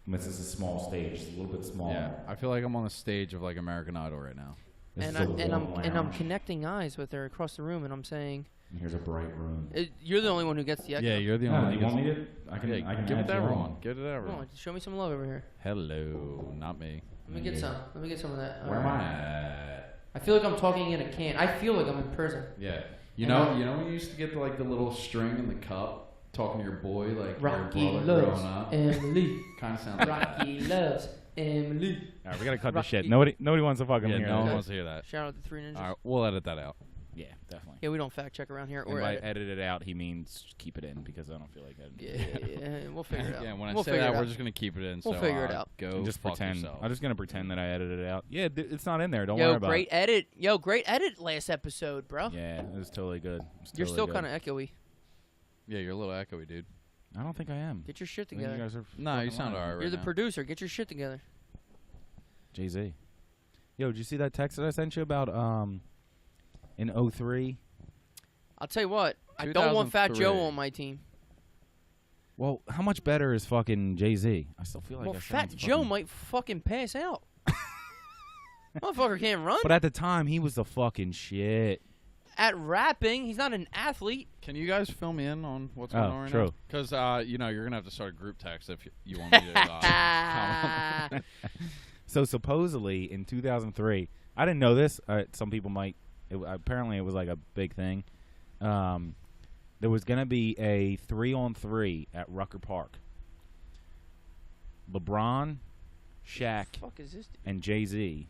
This is a small stage. It's a little bit smaller. Yeah, I feel like I'm on the stage of like American Idol right now. This And is a I'm warm and I'm lounge. connecting eyes with her across the room, and I'm saying, And here's a bright room. you're the only one who gets the echo. Yeah, you're the No, only you one. want me to? I can. Yeah, I can give add it to you on. everyone. Give it to Come everyone. on, show me some love over here. Hello, not me. Let me get some. Let me get some of that. Where am Alright. I at? I feel like I'm talking in a can. I feel like I'm in prison. Yeah. You And know, I'm- you know when you used to get like the little string in the cup, talking to your boy, like Rocky your brother loves growing up. Emily. Kind of sounds like Rocky loves Emily. All right, we gotta cut this shit. Rocky. Nobody wants to fucking that. hear Yeah, no one that. wants to hear that. Shout out to Three Ninjas. All right, we'll edit that out. Yeah, definitely. Yeah, we don't fact check around here. And Or by edit. edit it out, he means keep it in because I don't feel like editing. Yeah, we'll figure it out. Yeah, when I we'll say figure that, it we're out. just gonna keep it in. We'll so, figure it out. Go And just fuck pretend. yourself. I'm just gonna pretend that I edited it out. Yeah, it's not in there. Don't worry Yo, about great it. edit. Yo, great edit last episode, bro. Yeah, it was totally good. It's You're totally still kind good. of echoey. Yeah, you're a little echoey, dude. I don't think I am. Get your shit I think you together. guys are. No, you fucking sound lying. alright right You're the now. producer. Get your shit together. Jay-Z. Yo, did you see that text that I sent you about in 03? I'll tell you what. I don't want Fat Joe 2003. on my team. Well, how much better is fucking Jay-Z? I still feel like Well, I Fat sound Joe fucking- might fucking pass out. Motherfucker can't run. But at the time, he was the fucking shit. At rapping, he's not an athlete. Can you guys fill me in on what's Oh, going on right true. now? Because you know you're gonna have to start a group text if you want me to. Comment. So supposedly in 2003, I didn't know this. Some people might. Apparently, it was like a big thing. There was gonna be a 3-on-3 at Rucker Park. LeBron, Shaq, Fuck is this? and Jay-Z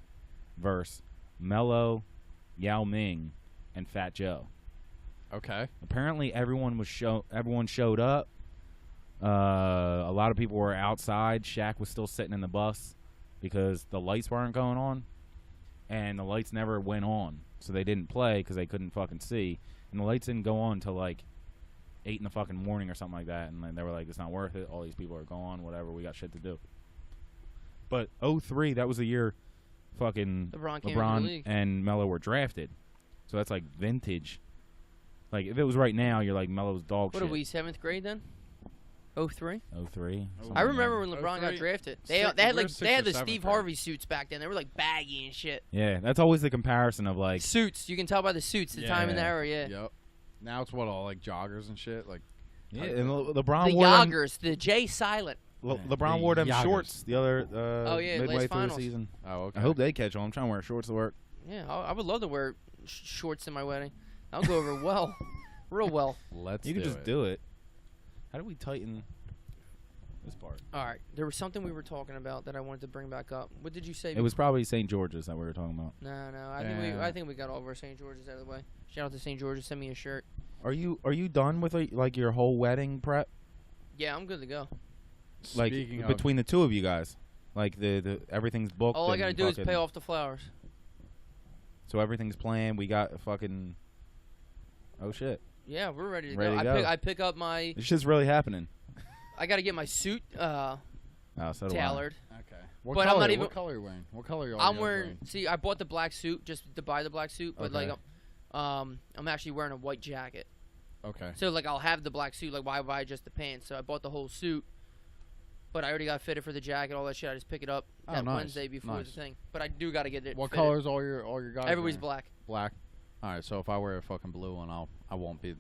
versus Melo, Yao Ming, and Fat Joe. Okay. Apparently, everyone showed up. A lot of people were outside. Shaq was still sitting in the bus because the lights weren't going on, and the lights never went on, so they didn't play because they couldn't fucking see. And the lights didn't go on till like 8 in the fucking morning or something like that. And then they were like, "It's not worth it. All these people are gone. Whatever. We got shit to do." But 03, that was the year fucking LeBron came into the league. and Melo were drafted. So that's like vintage. Like if it was right now, you're like Melo's dog What shit. are we, 7th grade then? 03? 03. I remember when LeBron got 03. drafted. Six- They had we were like sixth they had or the seventh Steve grade. Harvey suits back then. They were like baggy and shit. Yeah, that's always the comparison of like. Suits. You can tell by the suits. The time in the Yeah. era. Yeah. Yep. Now it's what all like joggers and shit. Like Yeah, and LeBron The wore them. Yoggers. The J silent. LeBron The wore them Yoggers. shorts the other Oh, yeah, midway last through finals. the season. oh okay. I hope they catch on. I'm trying to wear shorts to work. Yeah, I would love to wear shorts in my wedding. I'll go over well, real well. Let's You can do just it. do it. How do we tighten this part? All right, there was something we were talking about that I wanted to bring back up. What did you say? It was probably St. George's that we were talking about. No. Yeah. I think we got all of our St. George's out of the way. Shout out to St. George's. Send me a shirt. Are you done with like your whole wedding prep? Yeah, I'm good to go. Like Speaking of, between the two of you guys, like the everything's booked. All I and gotta do is fucking- pay off the flowers. So everything's planned. We got a fucking. Oh shit! Yeah, we're ready to Ready go. to go. I pick up my. This shit's really happening. I gotta get my suit Oh, so do I. tailored. okay. What But color? I'm not even- What color are you wearing? What color are you I'm wearing. See, I bought the black suit just to buy the black suit, but Okay. like, I'm actually wearing a white jacket. Okay. So like, I'll have the black suit. Like, why buy just the pants? So I bought the whole suit, but I already got fitted for the jacket, all that shit. I just pick it up Oh, that nice. Wednesday before Nice. the thing. But I do gotta get it. What fitted. colors all your guys? Everybody's wearing? black. Black. All right. So if I wear a fucking blue one, I won't be.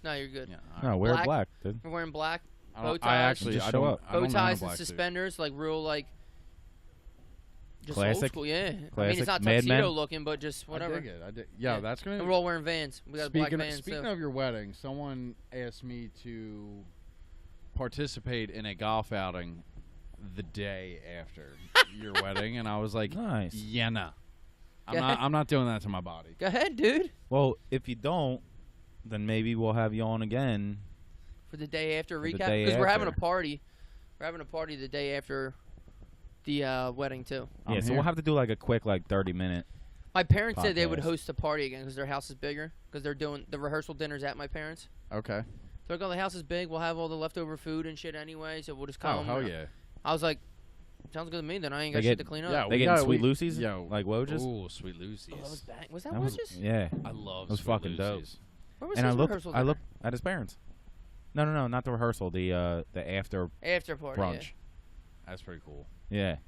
No, you're good. Yeah. No, wear Black. black, dude. We're wearing black. I bow don't- ties. I actually Just I show don't. up. I Bow don't own a ties and black suit. suspenders, like real like. Just old Classic. school, yeah. I mean, Classic. it's not Mad Men. tuxedo looking, but just whatever. I dig it. I dig. Yeah, Yeah. that's gonna. And we're all wearing Vans. We got black Vans. Speaking So. of your wedding, someone asked me to participate in a golf outing the day after your wedding, and I was like, Nice. "Yeah, no, Go ahead. I'm not doing that to my body." Go ahead, dude. Well, if you don't, then maybe we'll have you on again. For the day after For the recap, day because we're having a after. party. We're having a party the day after the wedding too. I'm Yeah, so here. we'll have to do like a quick 30-minute. My parents said they would Podcast. host a party again because their house is bigger. Because they're doing the rehearsal dinners at my parents. Okay. They're like, "Oh, the house is big. We'll have all the leftover food and shit anyway, so we'll just Oh come." hell yeah. I was like, "Sounds good to me. Then I ain't got They shit get- to clean up." Yeah, They we getting got- Sweet we- Lucy's? Yo. Like Woj's? Ooh, Sweet Lucy's. Oh, that was bang. Was that That was Woj's? yeah. I love. That was Sweet fucking dope. Lucy's. Where was And I his looked rehearsal I dinner? looked at his parents. No, not the rehearsal. The after After party. brunch. That's pretty cool. Yeah.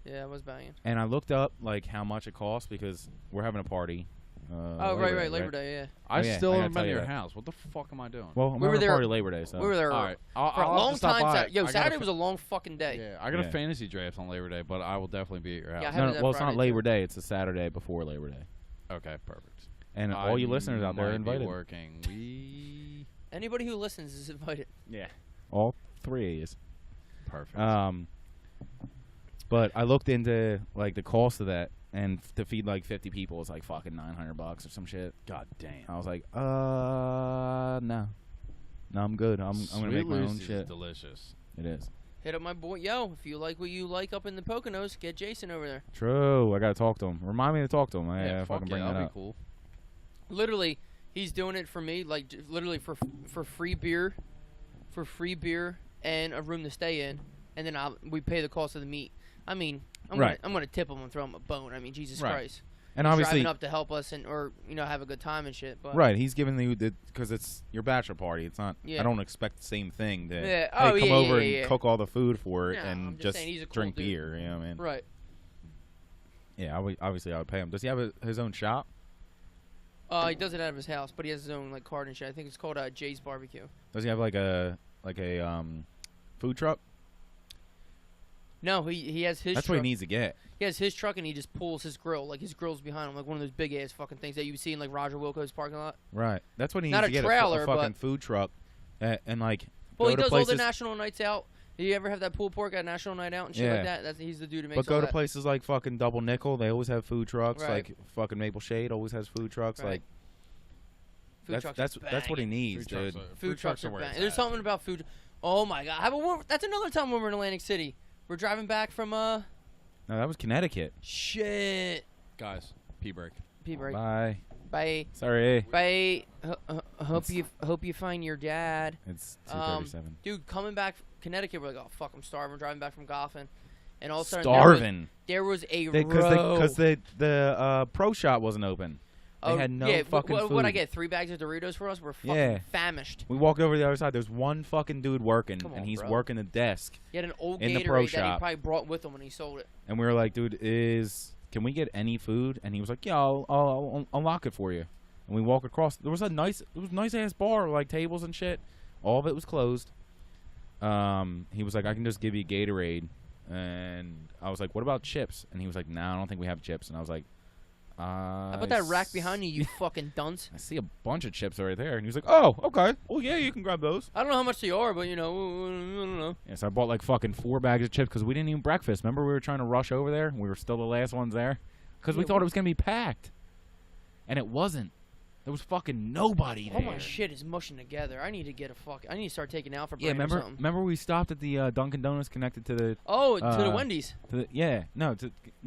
Yeah, it was banging. And I looked up like how much it costs because we're having a party. Oh, right, Labor Day, yeah. I yeah, still I haven't gotta tell been to you your that. house. What the fuck am I doing? Well, I'm We were having a there- party Labor Day, so We were there all right. for a I'll have long to stop time. by. Yo, I got Saturday a was a long fucking day. Yeah, I got Yeah. a fantasy draft on Labor Day, but I will definitely be at your house. Yeah, I no, haven't no, done well, it's not Friday, Labor Day. It's the Saturday before Labor Day. Okay, perfect. And all you listeners out there are might be invited. working. We Anybody who listens is invited. Yeah. All three is. perfect. But I looked into like the cost of that, and to feed like 50 people is like fucking $900 or some shit. God damn. I was like, no, I'm good. I'm gonna make my own shit. Delicious. It is Hit up my boy. Yo, if you like what you like up in the Poconos, get Jason over there. true. I gotta talk to him. Remind me to talk to him. I fuck fucking bring yeah, that that'd up. be cool. Literally, he's doing it for me, like literally for free beer, and a room to stay in, and then we pay the cost of the meat. I mean, Right. I'm gonna tip him and throw him a bone. I mean, Jesus Right. Christ. And He's obviously, driving up to help us or have a good time and shit. But right? He's giving you because it's your bachelor party. It's not. Yeah. I don't expect the same thing. That Yeah. hey, Oh, come yeah, over yeah, and yeah. cook all the food for it No, I'm and just saying he's a cool drink dude. beer. You know what I mean? Right. Yeah. Obviously, I would pay him. Does he have his own shop? He does it out of his house, but he has his own like card and shit. I think it's called Jay's Barbecue. Does he have like a food truck? No, he has his. That's truck. what he needs to get. He has his truck and he just pulls his grill. Like his grill's behind him, like one of those big ass fucking things that you see in like Roger Wilco's parking lot. Right. That's what he Not needs to a get. trailer, a fucking but- food truck, and like. Well, go he to does places, all the national nights out. Do you ever have that pulled pork at National Night Out and shit Yeah. like that? He's the dude who makes But go all to that. places like fucking Double Nickel. They always have food trucks. Right. Like fucking Maple Shade always has food trucks. Right. Like Food trucks that's are what he banging. needs, dude. Food trucks are where banging. it's There's at, something dude. about food. Oh my god! That's another time when we're in Atlantic City. We're driving back from No, that was Connecticut. shit. Guys, pee break. Pee break. Bye. Bye. Sorry. Bye. Hope you find your dad. It's 2:37. Dude, coming back from Connecticut, we're like, oh fuck, I'm starving. We're driving back from Goffin, and all of a sudden Starving. there was a Because row. the pro shop wasn't open. They had no yeah, fucking food. What I get? 3 bags of Doritos for us? We're fucking famished. We walked over to the other side. There's one fucking dude working, Come on, and he's bro. working the desk. He had an old in the pro Gatorade that he shop. probably brought with him when he sold it. And we were like, dude, can we get any food? And he was like, yeah, I'll unlock it for you. And we walk across. It was a nice ass bar, like tables and shit. All of it was closed. He was like, I can just give you Gatorade. And I was like, what about chips? And he was like, nah, I don't think we have chips. And I was like, How about that rack behind you, you fucking dunce? I see a bunch of chips right there. And he was like, oh, okay. Well, yeah, you can grab those. I don't know how much they are, but, you know, I don't know. Yeah, so I bought like fucking 4 bags of chips because we didn't eat breakfast. Remember we were trying to rush over there? We were still the last ones there because we thought it was going to be packed. And it wasn't. There was fucking nobody there. All my shit is mushing together. I need to get I need to start taking out for break or something. Remember we stopped at the Dunkin' Donuts connected to the... to the Wendy's.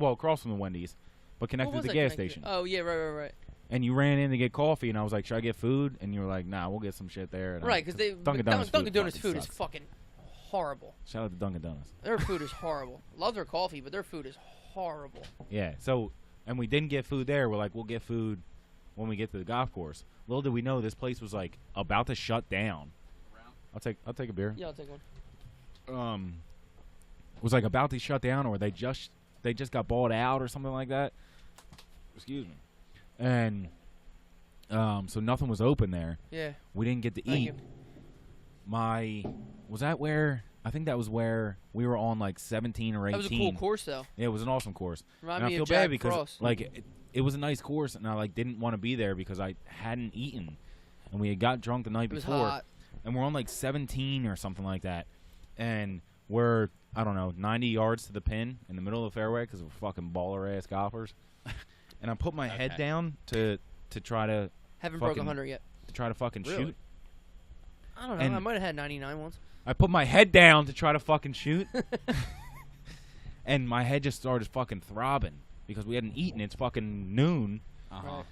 Across from the Wendy's. But connected to the gas station. Oh, yeah, right. And you ran in to get coffee, and I was like, should I get food? And you were like, nah, we'll get some shit there. And Right, because Dunkin' Donuts food is fucking horrible. Shout out to Dunkin' Donuts. Their food is horrible. Love their coffee, but their food is horrible. Yeah, so, and we didn't get food there. We're like, we'll get food when we get to the golf course. Little did we know this place was like about to shut down. I'll take a beer. Yeah, I'll take one. It was like about to shut down, or they just got bought out or something like that. Excuse me. And so nothing was open there. Yeah. We didn't get to Thank eat. Was that where? I think that was where we were on like 17 or 18. That was a cool course, though. Yeah, it was an awesome course. Remind and me I feel of bad Jack because Frost. like it was a nice course, and I like didn't want to be there because I hadn't eaten, and we had got drunk the night It was before, hot. and we're on like 17 or something like that, and we're 90 yards to the pin in the middle of the fairway because we're fucking baller ass golfers, and I put my head down to try to Haven't broken 100 yet. to try to fucking Really? shoot. I don't know. And I might have had 99 once. I put my head down to try to fucking shoot, and my head just started fucking throbbing because we hadn't eaten. It's fucking noon. Right.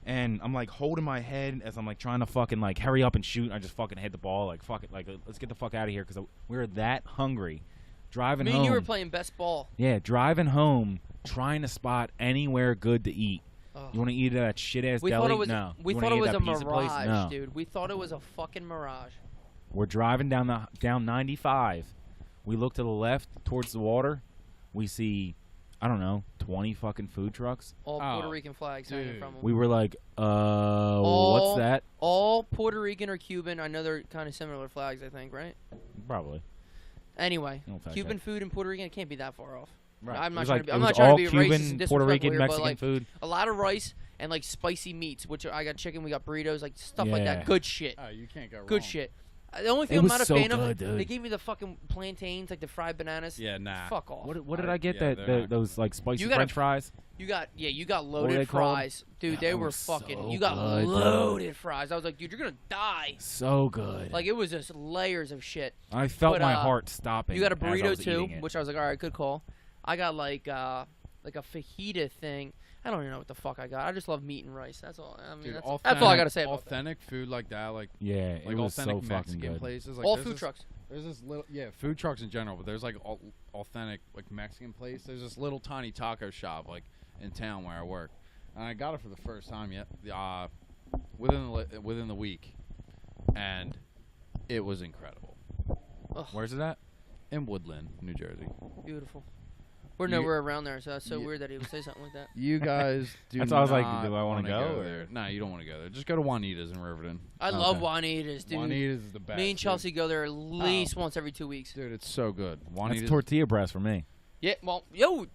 And I'm like holding my head as I'm like trying to fucking like hurry up and shoot. I just fucking hit the ball like fuck it, like let's get the fuck out of here because we were that hungry. Driving Me home. and you were playing best ball. Yeah, driving home, trying to spot anywhere good to eat. Oh. You want to eat at that shit ass We deli? thought it was. No. We You thought wanna it eat was at a that pizza place? mirage, No. dude. We thought it was a fucking mirage. We're driving down 95. We look to the left towards the water. We see, I don't know, 20 fucking food trucks. All Oh, Puerto Rican flags hanging from them. We were like, what's that? All Puerto Rican or Cuban. I know they're kind of similar flags, I think, right? Probably. Anyway, Don't fact Cuban check. food in Puerto Rican, it can't be that far off. Right. I'm It not was trying like- to be. it I'm was not trying all to be Cuban, racist and Puerto disrespectful Rican, here, Mexican but like food. a lot of rice and like spicy meats, which I got chicken, we got burritos, like stuff like Yeah. that. Good shit. Oh, you can't go wrong. Good shit. The only thing It I'm was not a so fan good, of, dude. they gave me the fucking plantains, like the fried bananas. Yeah, nah. Fuck off. What did I get? Yeah, they're not Those like spicy You gotta- French fries. You got were loaded they called? fries, dude. Yeah, They they were were fucking. so You got good, bro. loaded fries. I was like, dude, you're gonna die. So good. Like it was just layers of shit. I felt but, my heart stopping. You got a as I burrito was too, eating it. which I was like, all right, good call. I got like a fajita thing. I don't even know what the fuck I got. I just love meat and rice. That's all. I mean, Dude, that's all I gotta say about that. authentic food like that, like Yeah, like it was authentic so fucking Mexican good. places. Like All there's food this- trucks. There's this little food trucks in general, but there's like authentic like Mexican place. There's this little tiny taco shop like in town where I work, and I got it for the first time within the week, and it was incredible. Ugh, Where's it at? In Woodland, New Jersey. beautiful. We're You- nowhere around there, so that's so you- weird that he would say something like that. You guys do. That's why I was like, not do I wanna wanna go, or- there? Nah, you don't want to go there. Just go to Juanita's in Riverton. I Okay. love Juanita's, dude. Juanita's is the best. Me and dude. Chelsea go there at least once every 2 weeks. Dude, it's so good. That's Juanita's. tortilla breast for me. Yeah, well,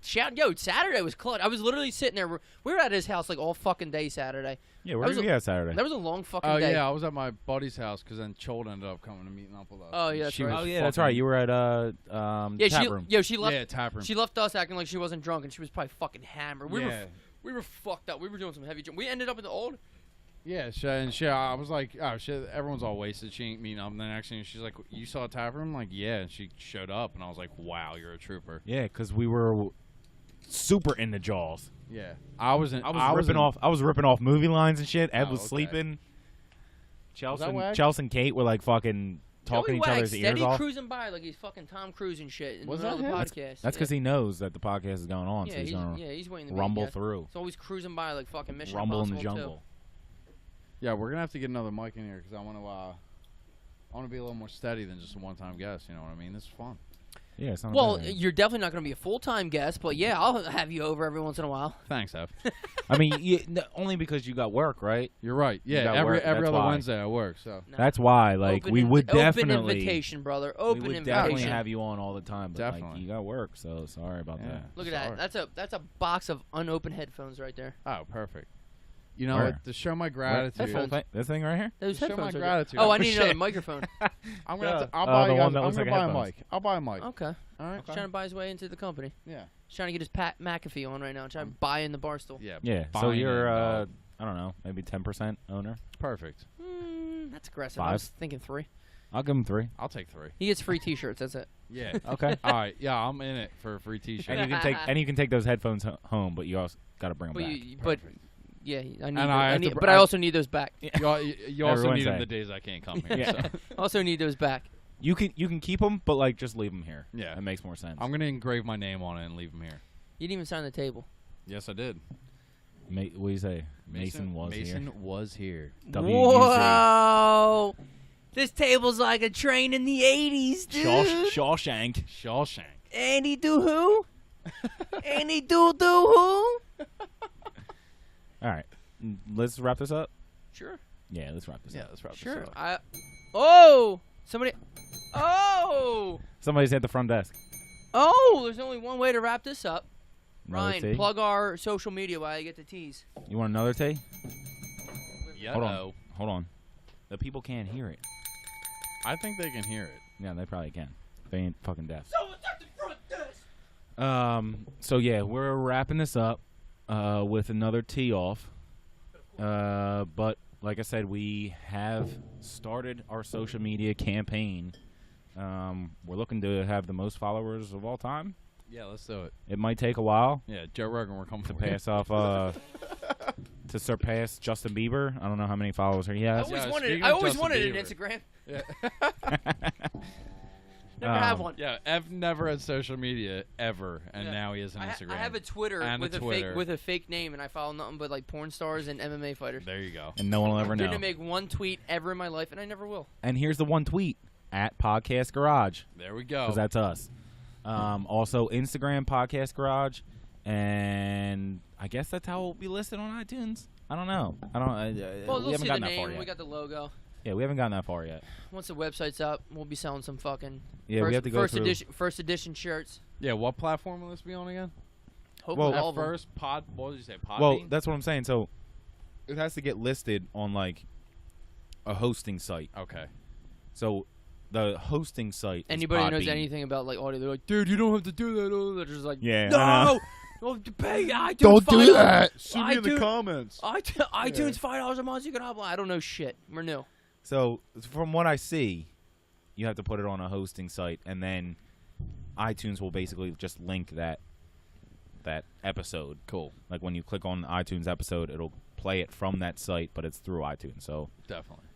Saturday was clutch. I was literally sitting there. We were at his house like all fucking day Saturday. Yeah, That where was did we at Saturday? That was a long fucking Oh day. yeah, I was at my buddy's house because then Chol ended up coming and meeting up with us. Oh, yeah, that's She right. was Oh yeah, that's fucking- right. You were at Yeah, tap room. she left. Yeah, tap room. She left us acting like she wasn't drunk, and she was probably fucking hammered. Yeah. We were fucked up. We were doing some heavy drink. We ended up in the old. Yeah, I was like, oh shit, everyone's all wasted. She ain't meeting up. And then next thing she's like, you saw a tap room? I'm like, yeah. And she showed up, and I was like, wow, you're a trooper. Yeah, because we were super in the jaws. Yeah, I was ripping off movie lines and shit. Ed Oh, was okay. sleeping. that whack? Chelsea and Kate were like fucking talking Joey each other's Wags, ears steady off. cruising by like he's fucking Tom Cruise and shit in the Was middle of the that podcast. That's because he knows that the podcast is going on, Yeah, so he's gonna he's waiting to rumble be, through, He's always cruising by like fucking Mission rumble in the Impossible jungle. Yeah, we're gonna have to get another mic in here because I want to be a little more steady than just a one-time guest. You know what I mean? This is fun. Yeah, it's not Well, bad. you're definitely not going to be a full-time guest, but yeah, I'll have you over every once in a while. Thanks, Ev. I mean, only because you got work, right? You're right. Yeah, got every work, every that's other why. Wednesday I work. So No. That's why, like, Open we would open definitely, invitation, brother. we Open would invitation. definitely have you on all the time. But like, Definitely. you got work, so sorry about Yeah. that. Look at Sorry. that. That's a box of unopened headphones right there. Oh, perfect. You know Where? what? To show my gratitude. Headphones. This thing right here. Those Show my headphones are good. gratitude. Oh, I Oh, need another shit. microphone. I'm gonna. Have to, I'll The buy you one guys. that I'm looks gonna like buy a headphones. mic. I'll buy a mic. Okay. All right. He's trying to buy his way into the company. Yeah. He's trying to get his Pat McAfee on right now. Trying to buy in the bar stool. Yeah. Yeah. So buying you're, in, dog. I don't know, maybe 10% owner. Perfect. That's aggressive. I 5. was thinking 3. I'll give him 3. I'll take 3. He gets free T-shirts. That's it. Yeah. Okay. All right. Yeah, I'm in it for a free T-shirt. and you can take those headphones home, but you also got to bring them But back. but yeah, I need. And I have to need br- but I I- also need those back. you also Every need them Wednesday. the days I can't come here. Yeah. So. Also need those back. You can keep them, but like just leave them here. Yeah. It makes more sense. I'm gonna engrave my name on it and leave them here. You didn't even sign the table. Yes, I did. What do you say? Mason was here. was here. WUZ. Whoa! This table's like a train in the 80s, dude. Shawshank. Shawshank. Andy do who? Andy do who? All right. Let's wrap this up. Sure. Yeah, let's wrap this Yeah, up. let's wrap Sure. this up. Somebody. Oh! Somebody's at the front desk. Oh! There's only one way to wrap this up. Another Ryan, tea? plug our social media while I get the teas. You want another tea? Yeah. Hold on. The people can't hear it. I think they can hear it. Yeah, they probably can. They ain't fucking deaf. Someone's at the front desk! So yeah, we're wrapping this up with another tee off. But like I said, we have started our social media campaign. We're looking to have the most followers of all time. Yeah, let's do it. It might take a while Yeah, Joe Rogan, we're coming to for you. pass off to surpass Justin Bieber. I don't know how many followers he has. Yeah, I speaking always of wanted Justin an Bieber. Instagram. Yeah. Never have one. Yeah, Ev never had social media ever, and Yeah. now he has an I Instagram. have a Twitter And a with Twitter. a fake name, and I follow nothing but like porn stars and MMA fighters. There you go. And no one will ever know. Didn't make one tweet ever in my life, and I never will. And here's the one tweet at Podcast Garage. There we go. Because that's us. Also, Instagram, Podcast Garage, and I guess that's how we'll be listed on iTunes. I don't know. Well, we we'll haven't see the gotten that far name. yet. We got the logo. Yeah, we haven't gotten that far yet. Once the website's up, we'll be selling some fucking Yeah, we have to go through. first edition shirts. Yeah, what platform will this be on again? Hopefully Well, all of them. First pod. What did you say? Podbean? Well, that's what I'm saying. So it has to get listed on like a hosting site. okay. So the hosting site. Anybody is who knows Podbean. anything about like audio, they're like, dude, you don't have to do that. Oh, they're just like, Yeah, I know. no, don't pay iTunes. Don't do $5. that. Sue me in the iTunes- comments. iTunes $5 a month. You can upload. I don't know shit. We're new. So from what I see, you have to put it on a hosting site, and then iTunes will basically just link that episode. Cool. Like when you click on the iTunes episode, it'll play it from that site, but it's through iTunes. So Definitely.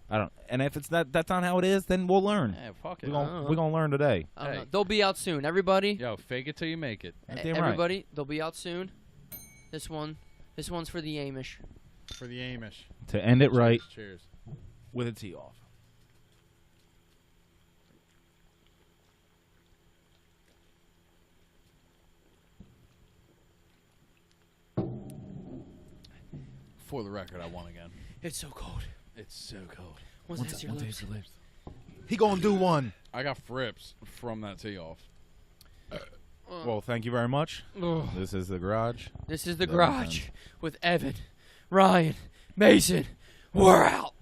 I don't. And if it's that's not how it is, then we'll learn. Yeah, fuck it. We're gonna learn today. I don't Hey. know. They'll be out soon. Everybody, Yo, fake it till you make it. Damn right. everybody, they'll be out soon. This one's for the Amish. For the Amish. To end it right Cheers. with a tee off. For the record, I won again. It's so cold. It's so cold. Once that's your lips. He gonna do one. I got frips from that tee off. Well, thank you very much. Ugh. This is the garage. This is the That garage with Evan, Ryan, Mason. We're out.